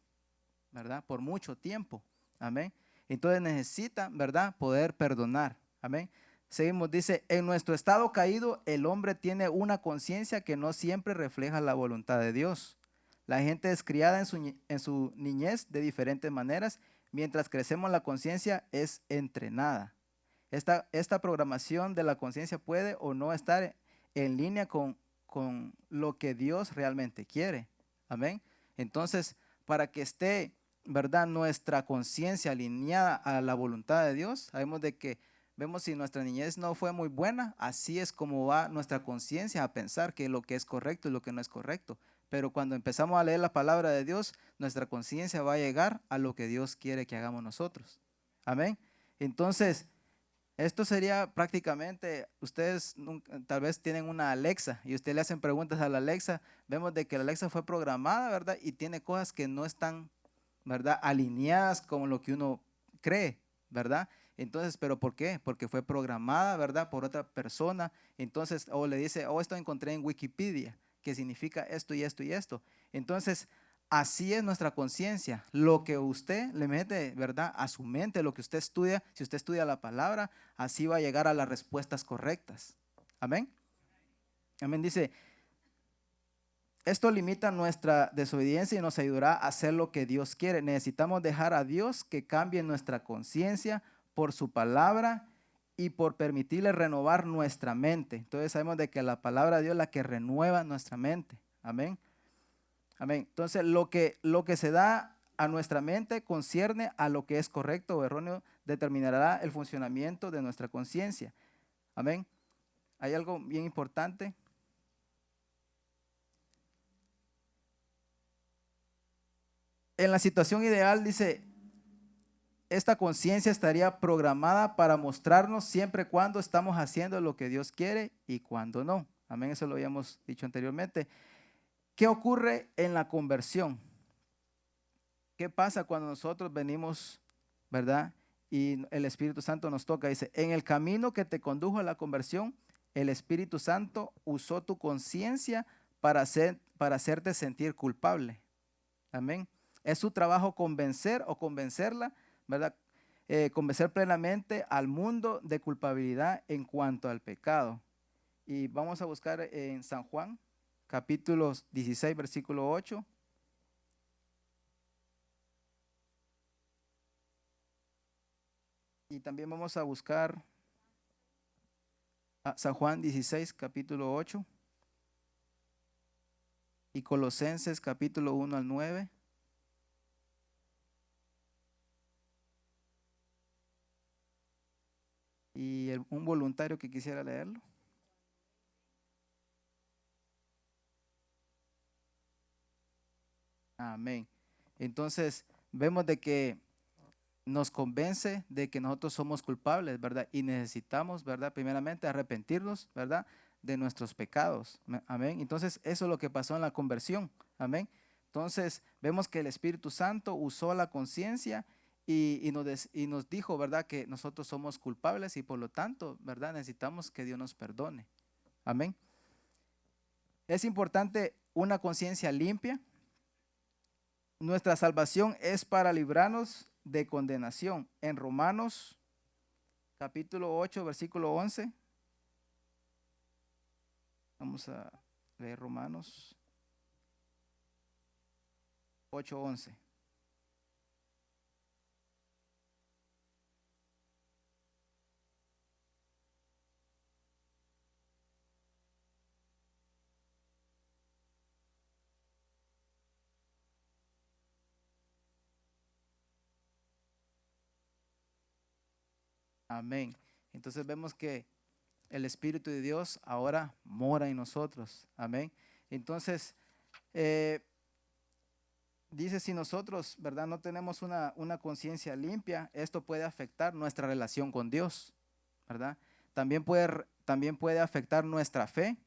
¿verdad? Por mucho tiempo. Amén. Entonces necesitan, ¿verdad? Poder perdonar. Amén. Seguimos, dice, en nuestro estado caído, el hombre tiene una conciencia que no siempre refleja la voluntad de Dios. La gente es criada en su niñez de diferentes maneras. Mientras crecemos, la conciencia es entrenada. Esta programación de la conciencia puede o no estar en línea con lo que Dios realmente quiere. Amén. Entonces, para que esté, ¿verdad?, nuestra conciencia alineada a la voluntad de Dios, sabemos de que vemos si nuestra niñez no fue muy buena, así es como va nuestra conciencia a pensar que lo que es correcto y lo que no es correcto. Pero cuando empezamos a leer la palabra de Dios, nuestra conciencia va a llegar a lo que Dios quiere que hagamos nosotros. Amén. Entonces, esto sería prácticamente, ustedes tal vez tienen una Alexa y ustedes le hacen preguntas a la Alexa, vemos de que la Alexa fue programada, ¿verdad? Y tiene cosas que no están, ¿verdad?, alineadas con lo que uno cree, ¿verdad? Entonces, ¿pero por qué? Porque fue programada, ¿verdad?, por otra persona. Entonces, o le dice, esto encontré en Wikipedia, que significa esto y esto y esto. Entonces, así es nuestra conciencia. Lo que usted le mete, ¿verdad?, a su mente, lo que usted estudia, si usted estudia la palabra, así va a llegar a las respuestas correctas. Amén. Amén. Dice, esto limita nuestra desobediencia y nos ayudará a hacer lo que Dios quiere. Necesitamos dejar a Dios que cambie nuestra conciencia por su palabra y por permitirle renovar nuestra mente. Entonces sabemos de que la palabra de Dios es la que renueva nuestra mente. Amén. Amén. Entonces lo que se da a nuestra mente concierne a lo que es correcto o erróneo, determinará el funcionamiento de nuestra conciencia. Amén. Hay algo bien importante. En la situación ideal, dice, esta conciencia estaría programada para mostrarnos siempre cuando estamos haciendo lo que Dios quiere y cuando no. Amén, eso lo habíamos dicho anteriormente. ¿Qué ocurre en la conversión? ¿Qué pasa cuando nosotros venimos, verdad? Y el Espíritu Santo nos toca. Dice, en el camino que te condujo a la conversión, el Espíritu Santo usó tu conciencia para hacerte sentir culpable. Amén. Es su trabajo convencer o convencerla, ¿verdad? Convencer plenamente al mundo de culpabilidad en cuanto al pecado. Y vamos a buscar en San Juan, capítulo 16, versículo 8. Y también vamos a buscar a San Juan 16, capítulo 8. Y Colosenses, capítulo 1 al 9. Y un voluntario que quisiera leerlo. Amén. Entonces, vemos de que nos convence de que nosotros somos culpables, ¿verdad? Y necesitamos, ¿verdad?, primeramente arrepentirnos, ¿verdad?, de nuestros pecados. Amén. Entonces, eso es lo que pasó en la conversión. Amén. Entonces, vemos que el Espíritu Santo usó la conciencia y nos dijo, ¿verdad?, que nosotros somos culpables y por lo tanto, ¿verdad?, necesitamos que Dios nos perdone. Amén. Es importante una conciencia limpia. Nuestra salvación es para librarnos de condenación. En Romanos capítulo 8, versículo 11. Vamos a leer Romanos 8, 11. Amén. Entonces vemos que el Espíritu de Dios ahora mora en nosotros. Amén. Entonces, dice, si nosotros, ¿verdad?, no tenemos una conciencia limpia, esto puede afectar nuestra relación con Dios, ¿verdad? También puede afectar nuestra fe,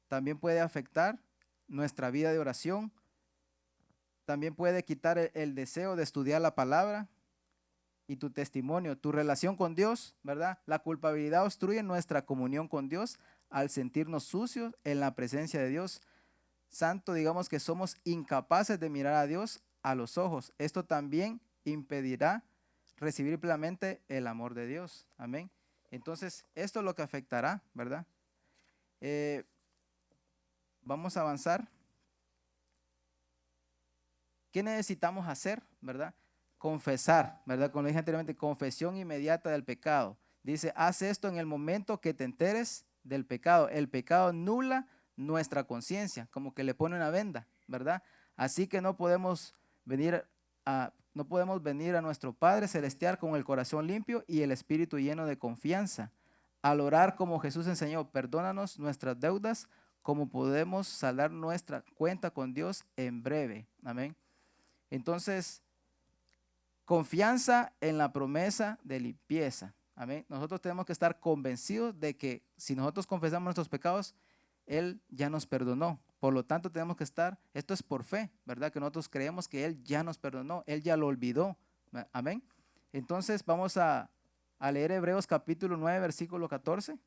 también puede afectar nuestra vida de oración, también puede quitar el deseo de estudiar la palabra y tu testimonio, tu relación con Dios, ¿verdad? La culpabilidad obstruye nuestra comunión con Dios al sentirnos sucios en la presencia de Dios Santo. Digamos que somos incapaces de mirar a Dios a los ojos. Esto también impedirá recibir plenamente el amor de Dios. Amén. Entonces, esto es lo que afectará, ¿verdad? Vamos a avanzar. ¿Qué necesitamos hacer, verdad? Confesar, ¿verdad? Como dije anteriormente, confesión inmediata del pecado. Dice, haz esto en el momento que te enteres del pecado. El pecado nula nuestra conciencia, como que le pone una venda, ¿verdad? Así que no podemos venir a nuestro Padre Celestial con el corazón limpio y el espíritu lleno de confianza. Al orar como Jesús enseñó, perdónanos nuestras deudas, como podemos saldar nuestra cuenta con Dios en breve. Amén. Entonces, confianza en la promesa de limpieza. Amén. Nosotros tenemos que estar convencidos de que si nosotros confesamos nuestros pecados, Él ya nos perdonó. Por lo tanto, tenemos que estar, esto es por fe, ¿verdad? Que nosotros creemos que Él ya nos perdonó, Él ya lo olvidó. Amén. Entonces, vamos a leer Hebreos capítulo 9, versículo 14.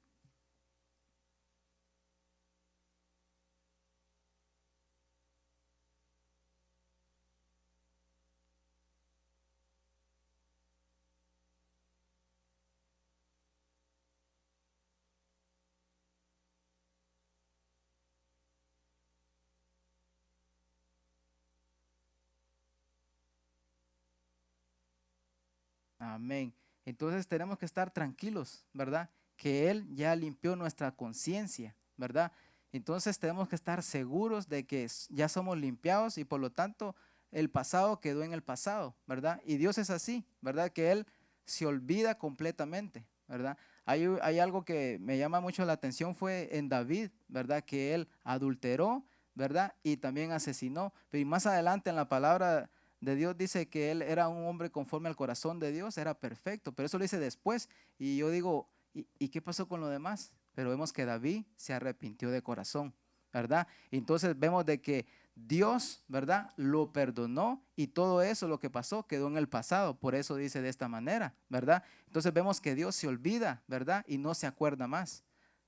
Amén. Entonces tenemos que estar tranquilos, ¿verdad? Que Él ya limpió nuestra conciencia, ¿verdad? Entonces tenemos que estar seguros de que ya somos limpiados y por lo tanto el pasado quedó en el pasado, ¿verdad? Y Dios es así, ¿verdad? Que Él se olvida completamente, ¿verdad? Hay algo que me llama mucho la atención, fue en David, ¿verdad? Que él adulteró, ¿verdad? Y también asesinó. Pero más adelante en la palabra de Dios dice que él era un hombre conforme al corazón de Dios, era perfecto, pero eso lo dice después. Y yo digo, ¿y qué pasó con lo demás? Pero vemos que David se arrepintió de corazón, ¿verdad? Entonces vemos de que Dios, ¿verdad? Lo perdonó y todo eso, lo que pasó, quedó en el pasado. Por eso dice de esta manera, ¿verdad? Entonces vemos que Dios se olvida, ¿verdad? Y no se acuerda más,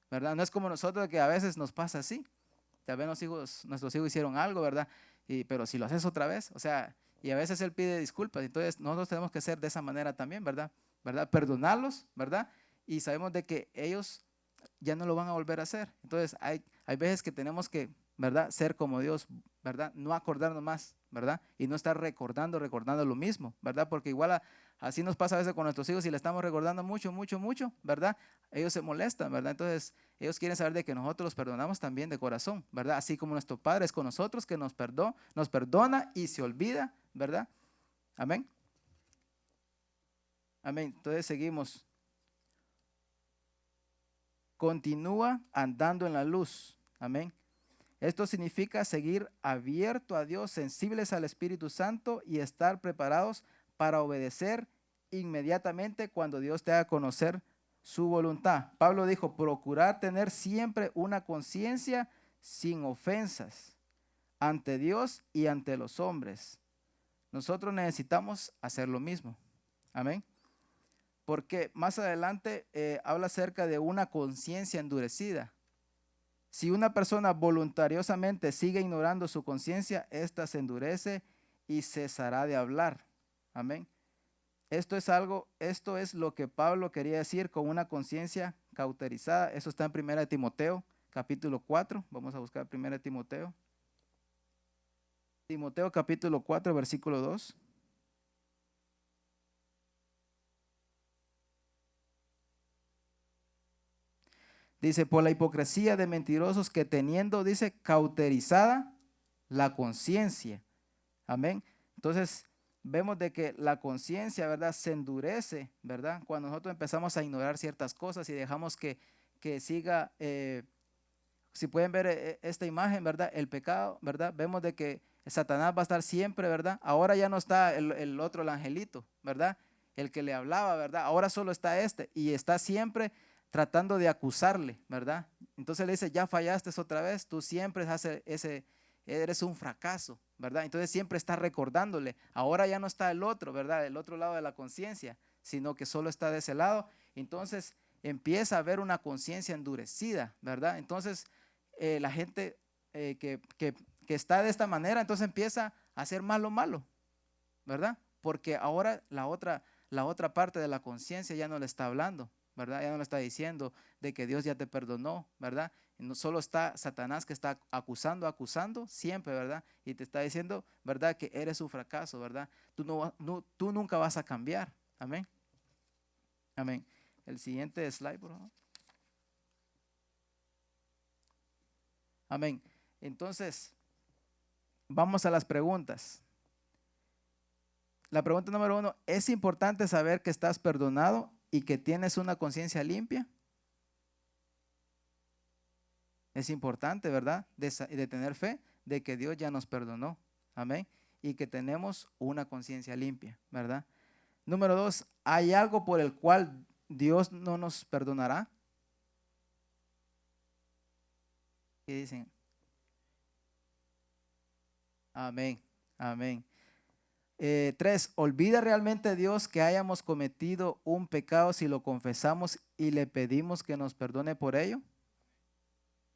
¿verdad? No es como nosotros que a veces nos pasa así. Tal vez nuestros hijos hicieron algo, ¿verdad? Pero si lo haces otra vez, o sea, y a veces Él pide disculpas. Entonces nosotros tenemos que ser de esa manera también, ¿verdad? ¿Verdad? Perdonarlos, ¿verdad? Y sabemos de que ellos ya no lo van a volver a hacer. Entonces hay veces que tenemos que, ¿verdad? Ser como Dios, ¿verdad? No acordarnos más, ¿verdad? Y no estar recordando lo mismo, ¿verdad? Porque igual así nos pasa a veces con nuestros hijos y le estamos recordando mucho, ¿verdad? Ellos se molestan, ¿verdad? Entonces ellos quieren saber de que nosotros los perdonamos también de corazón, ¿verdad? Así como nuestro Padre es con nosotros, que nos perdona y se olvida, ¿verdad? Amén. Amén. Entonces seguimos. Continúa andando en la luz. Amén. Esto significa seguir abierto a Dios, sensibles al Espíritu Santo y estar preparados para obedecer inmediatamente cuando Dios te haga conocer su voluntad. Pablo dijo, procurar tener siempre una conciencia sin ofensas ante Dios y ante los hombres. Nosotros necesitamos hacer lo mismo. Amén. Porque más adelante habla acerca de una conciencia endurecida. Si una persona voluntariosamente sigue ignorando su conciencia, ésta se endurece y cesará de hablar. Amén. Esto es lo que Pablo quería decir con una conciencia cauterizada. Eso está en 1 Timoteo, capítulo 4. Vamos a buscar 1 Timoteo. Timoteo, capítulo 4, versículo 2. Dice, por la hipocresía de mentirosos que teniendo, dice, cauterizada la conciencia. Amén. Entonces, vemos de que la conciencia, ¿verdad? Se endurece, ¿verdad? Cuando nosotros empezamos a ignorar ciertas cosas y dejamos que siga, si pueden ver esta imagen, ¿verdad? El pecado, ¿verdad? Vemos de que Satanás va a estar siempre, ¿verdad? Ahora ya no está el otro, el angelito, ¿verdad? El que le hablaba, ¿verdad? Ahora solo está y está siempre tratando de acusarle, ¿verdad? Entonces le dice, ya fallaste otra vez, tú siempre haces eres un fracaso, ¿verdad? ¿verdad? Entonces siempre está recordándole. Ahora ya no está el otro, ¿verdad? El otro lado de la conciencia, sino que solo está de ese lado. Entonces empieza a haber una conciencia endurecida, ¿verdad? Entonces la gente que está de esta manera, entonces empieza a hacer malo, ¿verdad? Porque ahora la otra parte de la conciencia ya no le está hablando, ¿verdad? Ya no le está diciendo de que Dios ya te perdonó, ¿verdad? No solo está Satanás que está acusando siempre, ¿verdad? Y te está diciendo, ¿verdad? Que eres un fracaso, ¿verdad? Tú nunca vas a cambiar. Amén. Amén. El siguiente slide, por favor. Amén. Entonces, vamos a las preguntas. La pregunta número 1, ¿es importante saber que estás perdonado y que tienes una conciencia limpia? Es importante, ¿verdad? De tener fe de que Dios ya nos perdonó. Amén. Y que tenemos una conciencia limpia, ¿verdad? Número 2, ¿hay algo por el cual Dios no nos perdonará? ¿Qué dicen? Amén. Amén. 3, ¿olvida realmente Dios que hayamos cometido un pecado si lo confesamos y le pedimos que nos perdone por ello?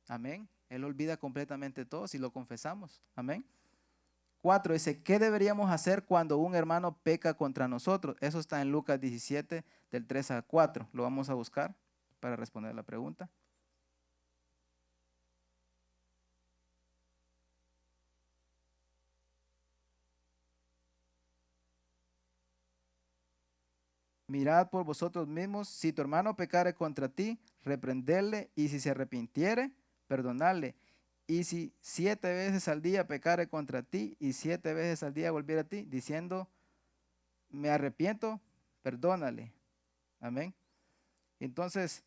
Amén. Él olvida completamente todo si lo confesamos. Amén. 4 dice, ¿qué deberíamos hacer cuando un hermano peca contra nosotros? Eso está en Lucas 17, del 3 al 4. Lo vamos a buscar para responder la pregunta. Mirad por vosotros mismos, si tu hermano pecare contra ti, reprenderle, y si se arrepintiere, perdonarle. Y si 7 veces al día pecare contra ti, y 7 veces al día volviera a ti, diciendo, me arrepiento, perdónale. Amén. Entonces,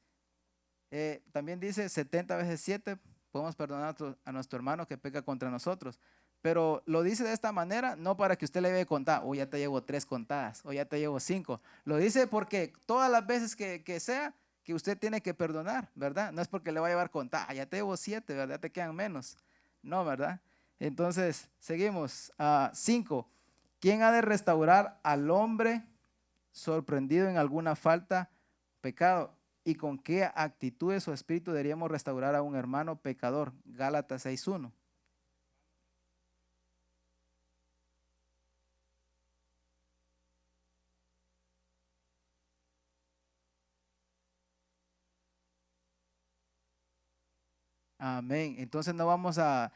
también dice 70 veces 7, podemos perdonar a nuestro hermano que peca contra nosotros. Pero lo dice de esta manera, no para que usted le vaya a contar, o ya te llevo 3 contadas, o ya te llevo 5. Lo dice porque todas las veces que sea, que usted tiene que perdonar, ¿verdad? No es porque le va a llevar contada, ya te llevo 7, ¿verdad? Te quedan menos. No, ¿verdad? Entonces, seguimos. 5. ¿Quién ha de restaurar al hombre sorprendido en alguna falta, pecado? ¿Y con qué actitudes o espíritu deberíamos restaurar a un hermano pecador? Gálatas 6:1. Amén. Entonces no vamos a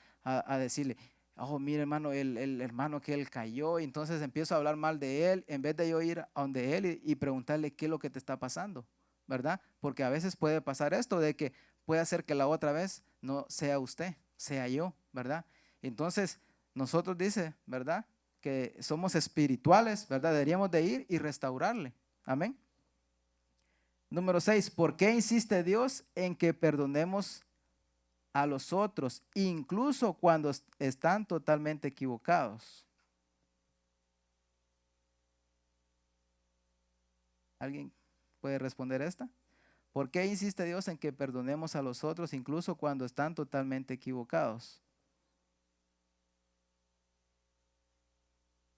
decirle, oh, mire hermano, el hermano que él cayó, y entonces empiezo a hablar mal de él, en vez de yo ir a donde él y preguntarle qué es lo que te está pasando, ¿verdad? Porque a veces puede pasar esto de que puede hacer que la otra vez no sea usted, sea yo, ¿verdad? Entonces nosotros dice, ¿verdad? Que somos espirituales, ¿verdad? Deberíamos de ir y restaurarle. Amén. Número 6, ¿por qué insiste Dios en que perdonemos a los otros, incluso cuando están totalmente equivocados? ¿Alguien puede responder esta? ¿Por qué insiste Dios en que perdonemos a los otros, incluso cuando están totalmente equivocados?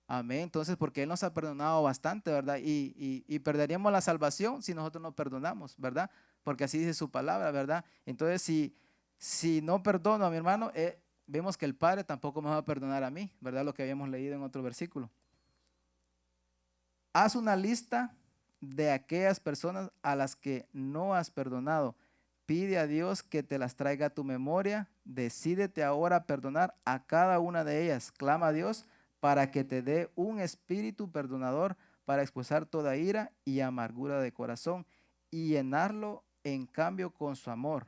Amén. Entonces, porque Él nos ha perdonado bastante, ¿verdad? Y perderíamos la salvación si nosotros no perdonamos, ¿verdad? Porque así dice su palabra, ¿verdad? Entonces, si no perdono a mi hermano, vemos que el Padre tampoco me va a perdonar a mí, ¿verdad? Lo que habíamos leído en otro versículo. Haz una lista de aquellas personas a las que no has perdonado. Pide a Dios que te las traiga a tu memoria. Decídete ahora a perdonar a cada una de ellas. Clama a Dios para que te dé un espíritu perdonador para expulsar toda ira y amargura de corazón y llenarlo en cambio con su amor.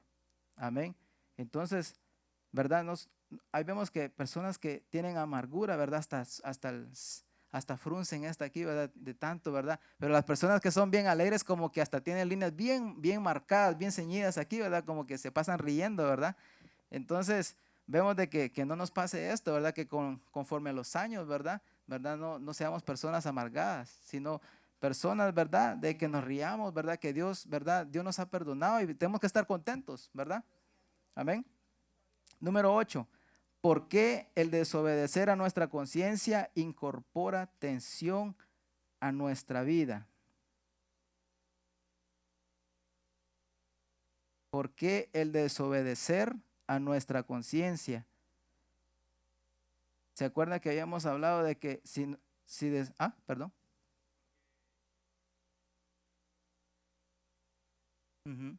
Amén. Entonces, ¿verdad? Ahí vemos que personas que tienen amargura, ¿verdad? Hasta fruncen esta aquí, ¿verdad? De tanto, ¿verdad? Pero las personas que son bien alegres como que hasta tienen líneas bien marcadas, bien ceñidas aquí, ¿verdad? Como que se pasan riendo, ¿verdad? Entonces, vemos de que no nos pase esto, ¿verdad? Que conforme a los años, ¿verdad? No seamos personas amargadas, sino personas, ¿verdad? De que nos riamos, ¿verdad? Que Dios, ¿verdad? Dios nos ha perdonado y tenemos que estar contentos, ¿verdad? Amén. Número 8. ¿Por qué el desobedecer a nuestra conciencia incorpora tensión a nuestra vida? ¿Por qué el desobedecer a nuestra conciencia? ¿Se acuerda que habíamos hablado de que perdón? Ujú,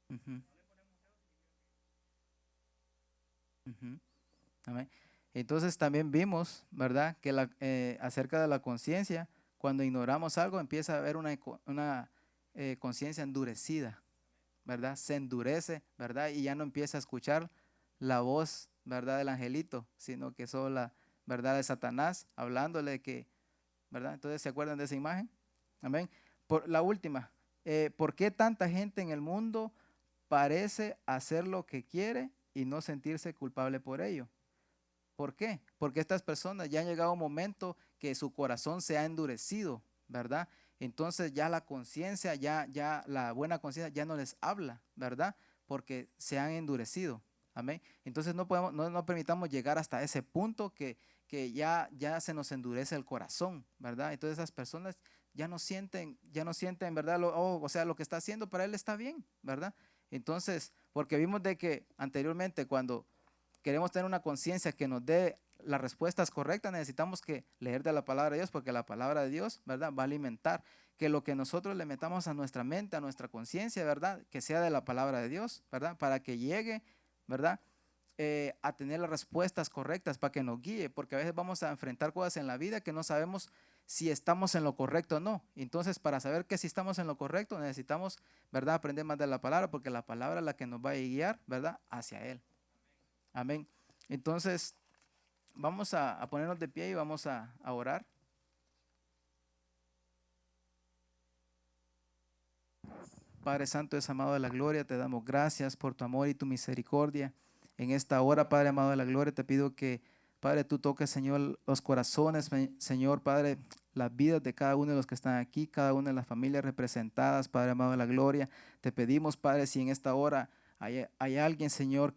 ujú, ujú. Amén. Entonces también vimos, ¿verdad? Que acerca de la conciencia, cuando ignoramos algo, empieza a haber una conciencia endurecida, ¿verdad? Se endurece, ¿verdad? Y ya no empieza a escuchar la voz, ¿verdad? Del angelito, sino que solo la verdad de Satanás hablándole que, ¿verdad? Entonces, ¿se acuerdan de esa imagen? Amén. Por la última, ¿por qué tanta gente en el mundo parece hacer lo que quiere y no sentirse culpable por ello? ¿Por qué? Porque estas personas ya han llegado a un momento que su corazón se ha endurecido, ¿verdad? Entonces ya la conciencia, ya la buena conciencia ya no les habla, ¿verdad? Porque se han endurecido. Amén. Entonces no permitamos llegar hasta ese punto que ya se nos endurece el corazón, ¿verdad? Entonces esas personas ya no sienten, ¿verdad? O sea, lo que está haciendo para él está bien, ¿verdad? Entonces, porque vimos de que anteriormente cuando queremos tener una conciencia que nos dé las respuestas correctas, necesitamos que leer de la palabra de Dios, porque la palabra de Dios, ¿verdad? Va a alimentar que lo que nosotros le metamos a nuestra mente, a nuestra conciencia, ¿verdad? Que sea de la palabra de Dios, ¿verdad? Para que llegue, ¿verdad? A tener las respuestas correctas, para que nos guíe, porque a veces vamos a enfrentar cosas en la vida que no sabemos si estamos en lo correcto o no. Entonces, para saber que si estamos en lo correcto, necesitamos, ¿verdad? Aprender más de la palabra, porque la palabra es la que nos va a guiar, ¿verdad? Hacia Él. Amén. Entonces, vamos a ponernos de pie y vamos a orar. Padre Santo, es amado de la gloria, te damos gracias por tu amor y tu misericordia. En esta hora, Padre amado de la gloria, te pido que, Padre, tú toques, Señor, los corazones, Señor, Padre, las vidas de cada uno de los que están aquí, cada una de las familias representadas, Padre amado de la gloria. Te pedimos, Padre, si en esta hora hay alguien, Señor,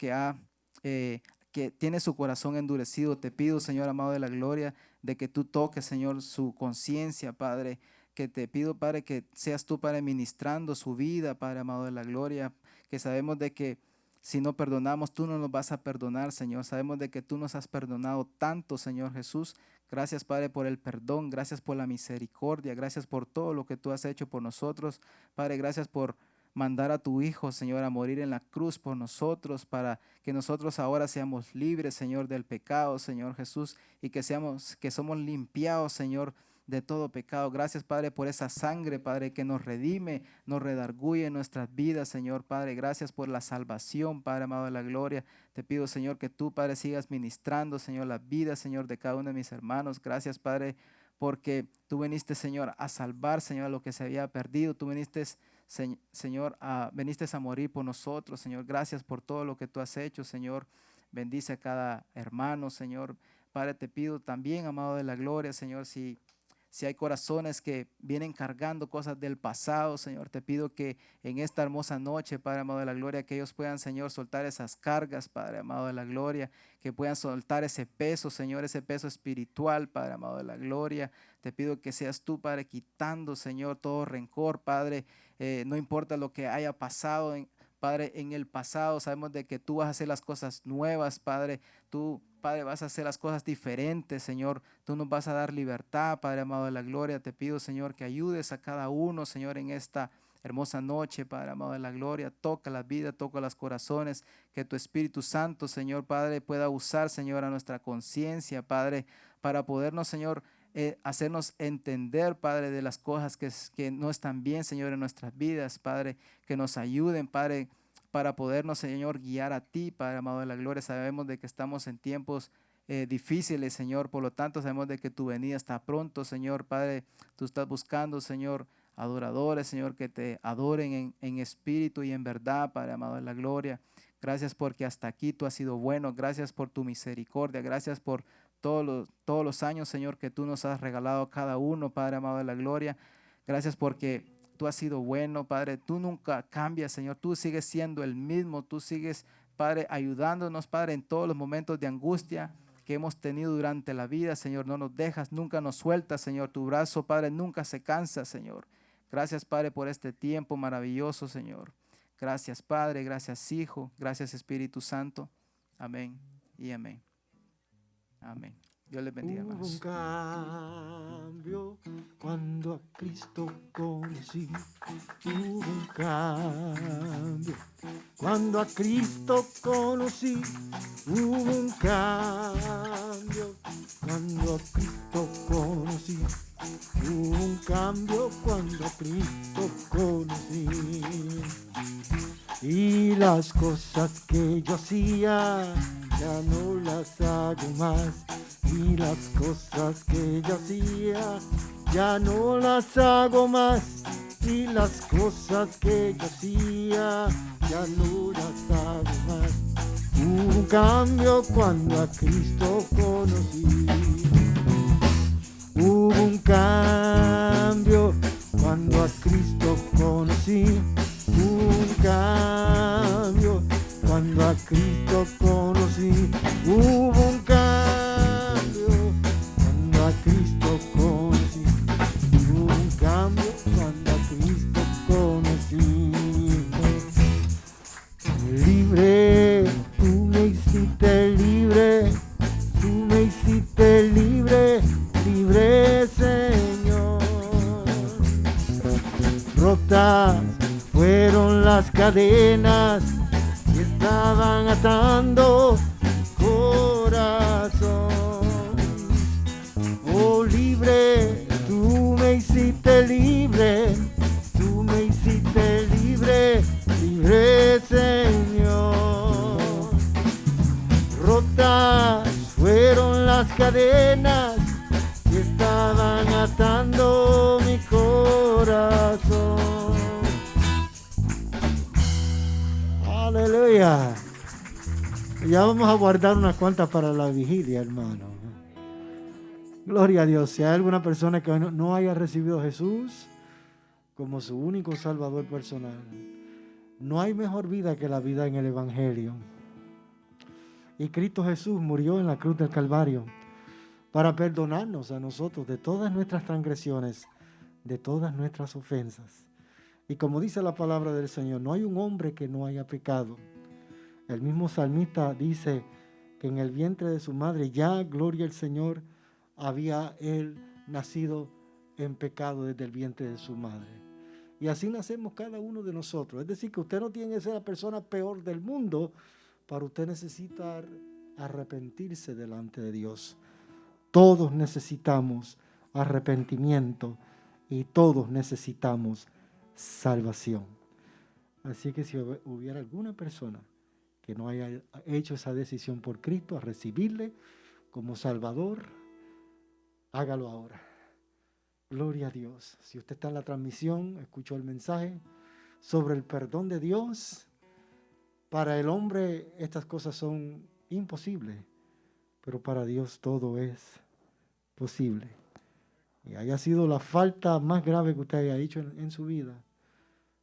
eh, que tiene su corazón endurecido, te pido, Señor amado de la gloria, de que tú toques, Señor, su conciencia, Padre, que te pido, Padre, que seas tú, Padre, ministrando su vida, Padre amado de la gloria, que sabemos de que si no perdonamos, tú no nos vas a perdonar, Señor. Sabemos de que tú nos has perdonado tanto, Señor Jesús. Gracias, Padre, por el perdón, gracias por la misericordia, gracias por todo lo que tú has hecho por nosotros. Padre, gracias por mandar a tu Hijo, Señor, a morir en la cruz por nosotros, para que nosotros ahora seamos libres, Señor, del pecado, Señor Jesús, y que somos limpiados, Señor, de todo pecado. Gracias, Padre, por esa sangre, Padre, que nos redime, nos redarguye en nuestras vidas, Señor, Padre. Gracias por la salvación, Padre amado de la gloria. Te pido, Señor, que tú, Padre, sigas ministrando, Señor, la vida, Señor, de cada uno de mis hermanos. Gracias, Padre, porque tú viniste, Señor, a salvar, Señor, a lo que se había perdido. Tú viniste, Señor, viniste a morir por nosotros, Señor. Gracias por todo lo que tú has hecho, Señor. Bendice a cada hermano, Señor. Padre, te pido también, amado de la gloria, Señor, si hay corazones que vienen cargando cosas del pasado, Señor, te pido que en esta hermosa noche, Padre amado de la gloria, que ellos puedan, Señor, soltar esas cargas, Padre amado de la gloria, que puedan soltar ese peso, Señor, ese peso espiritual, Padre amado de la gloria. Te pido que seas tú, Padre, quitando, Señor, todo rencor, Padre. No importa lo que haya pasado, Padre, en el pasado sabemos de que tú vas a hacer las cosas nuevas, Padre. Tú, Padre, vas a hacer las cosas diferentes, Señor. Tú nos vas a dar libertad, Padre amado de la gloria. Te pido, Señor, que ayudes a cada uno, Señor, en esta hermosa noche, Padre amado de la gloria. Toca la vida, toca los corazones. Que tu Espíritu Santo, Señor, Padre, pueda usar, Señor, a nuestra conciencia, Padre, para podernos, Señor, hacernos entender, Padre, de las cosas que no están bien, Señor, en nuestras vidas, Padre, que nos ayuden, Padre, para podernos, Señor, guiar a ti, Padre amado de la gloria. Sabemos de que estamos en tiempos difíciles, Señor, por lo tanto sabemos de que tu venida está pronto, Señor, Padre. Tú estás buscando, Señor, adoradores, Señor, que te adoren en espíritu y en verdad, Padre amado de la gloria. Gracias porque hasta aquí tú has sido bueno, gracias por tu misericordia, gracias por todos los años, Señor, que tú nos has regalado cada uno, Padre amado de la gloria. Gracias porque tú has sido bueno, Padre. Tú nunca cambias, Señor. Tú sigues siendo el mismo. Tú sigues, Padre, ayudándonos, Padre, en todos los momentos de angustia que hemos tenido durante la vida, Señor. No nos dejas, nunca nos sueltas, Señor. Tu brazo, Padre, nunca se cansa, Señor. Gracias, Padre, por este tiempo maravilloso, Señor. Gracias, Padre. Gracias, Hijo. Gracias, Espíritu Santo. Amén y amén. Amén. Dios les bendiga, Hubo un hermanos. cambio cuando a Cristo conocí. Hubo un cambio cuando a Cristo conocí. Hubo un cambio cuando a Cristo conocí. Hubo un cambio cuando a Cristo conocí. Y las cosas que yo hacía ya no las hago más. Y las cosas que yo hacía ya no las hago más. Y las cosas que yo hacía ya no las hago más. Hubo un cambio cuando a Cristo conocí. Hubo un cambio cuando a Cristo conocí. Hubo un cambio cuando a Cristo conocí. Hubo un cambio cuando a Cristo conocí. Hubo un cambio cuando a Cristo conocí. Libre, tú me hiciste libre. Tú me hiciste libre, libre, Señor. Rotas fueron las cadenas que estaban atando mi corazón. Oh, libre, tú me hiciste libre. Tú me hiciste libre, libre, Señor. Rotas fueron las cadenas que estaban atando mi corazón. Aleluya. Ya vamos a guardar unas cuantas para la vigilia, hermano. Gloria a Dios. Si hay alguna persona que no haya recibido a Jesús como su único Salvador personal, no hay mejor vida que la vida en el Evangelio. Y Cristo Jesús murió en la cruz del Calvario para perdonarnos a nosotros de todas nuestras transgresiones, de todas nuestras ofensas. Y como dice la palabra del Señor, no hay un hombre que no haya pecado. El mismo salmista dice que en el vientre de su madre ya, gloria al Señor, había él nacido en pecado desde el vientre de su madre. Y así nacemos cada uno de nosotros. Es decir, que usted no tiene que ser la persona peor del mundo para usted necesitar arrepentirse delante de Dios. Todos necesitamos arrepentimiento y todos necesitamos salvación. Así que si hubiera alguna persona que no haya hecho esa decisión por Cristo, a recibirle como Salvador, hágalo ahora. Gloria a Dios. Si usted está en la transmisión, escuchó el mensaje sobre el perdón de Dios. Para el hombre estas cosas son imposibles, pero para Dios todo es posible. Y haya sido la falta más grave que usted haya hecho en su vida,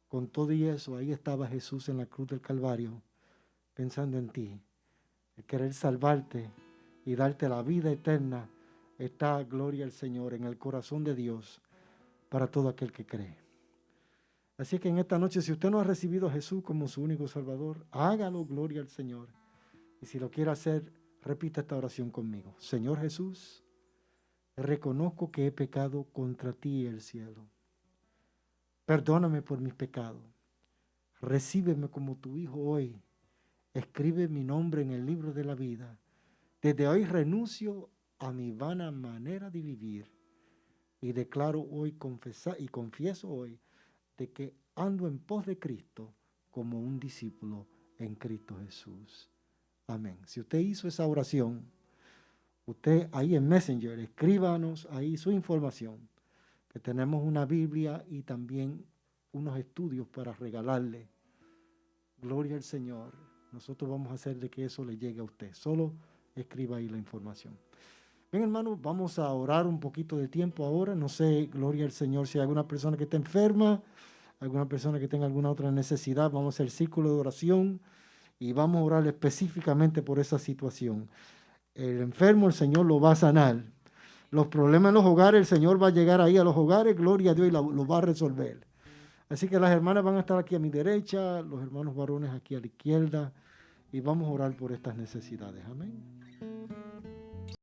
con todo y eso, ahí estaba Jesús en la cruz del Calvario, pensando en ti. El querer salvarte y darte la vida eterna está, gloria al Señor, en el corazón de Dios para todo aquel que cree. Así que en esta noche, si usted no ha recibido a Jesús como su único Salvador, hágalo, gloria al Señor. Y si lo quiere hacer, repita esta oración conmigo. Señor Jesús, reconozco que he pecado contra ti, el cielo. Perdóname por mis pecados. Recíbeme como tu Hijo hoy. Escribe mi nombre en el libro de la vida. Desde hoy renuncio a mi vana manera de vivir y declaro hoy, confieso hoy, de que ando en pos de Cristo como un discípulo en Cristo Jesús. Amén. Si usted hizo esa oración, usted ahí en Messenger, escríbanos ahí su información, que tenemos una Biblia y también unos estudios para regalarle. Gloria al Señor. Nosotros vamos a hacer de que eso le llegue a usted. Solo escriba ahí la información. Bien, hermanos, vamos a orar un poquito de tiempo ahora. No sé, gloria al Señor, si hay alguna persona que esté enferma, alguna persona que tenga alguna otra necesidad, vamos a hacer círculo de oración y vamos a orar específicamente por esa situación. El enfermo, el Señor lo va a sanar. Los problemas en los hogares, el Señor va a llegar ahí a los hogares, gloria a Dios, y lo va a resolver. Así que las hermanas van a estar aquí a mi derecha, los hermanos varones aquí a la izquierda, y vamos a orar por estas necesidades. Amén.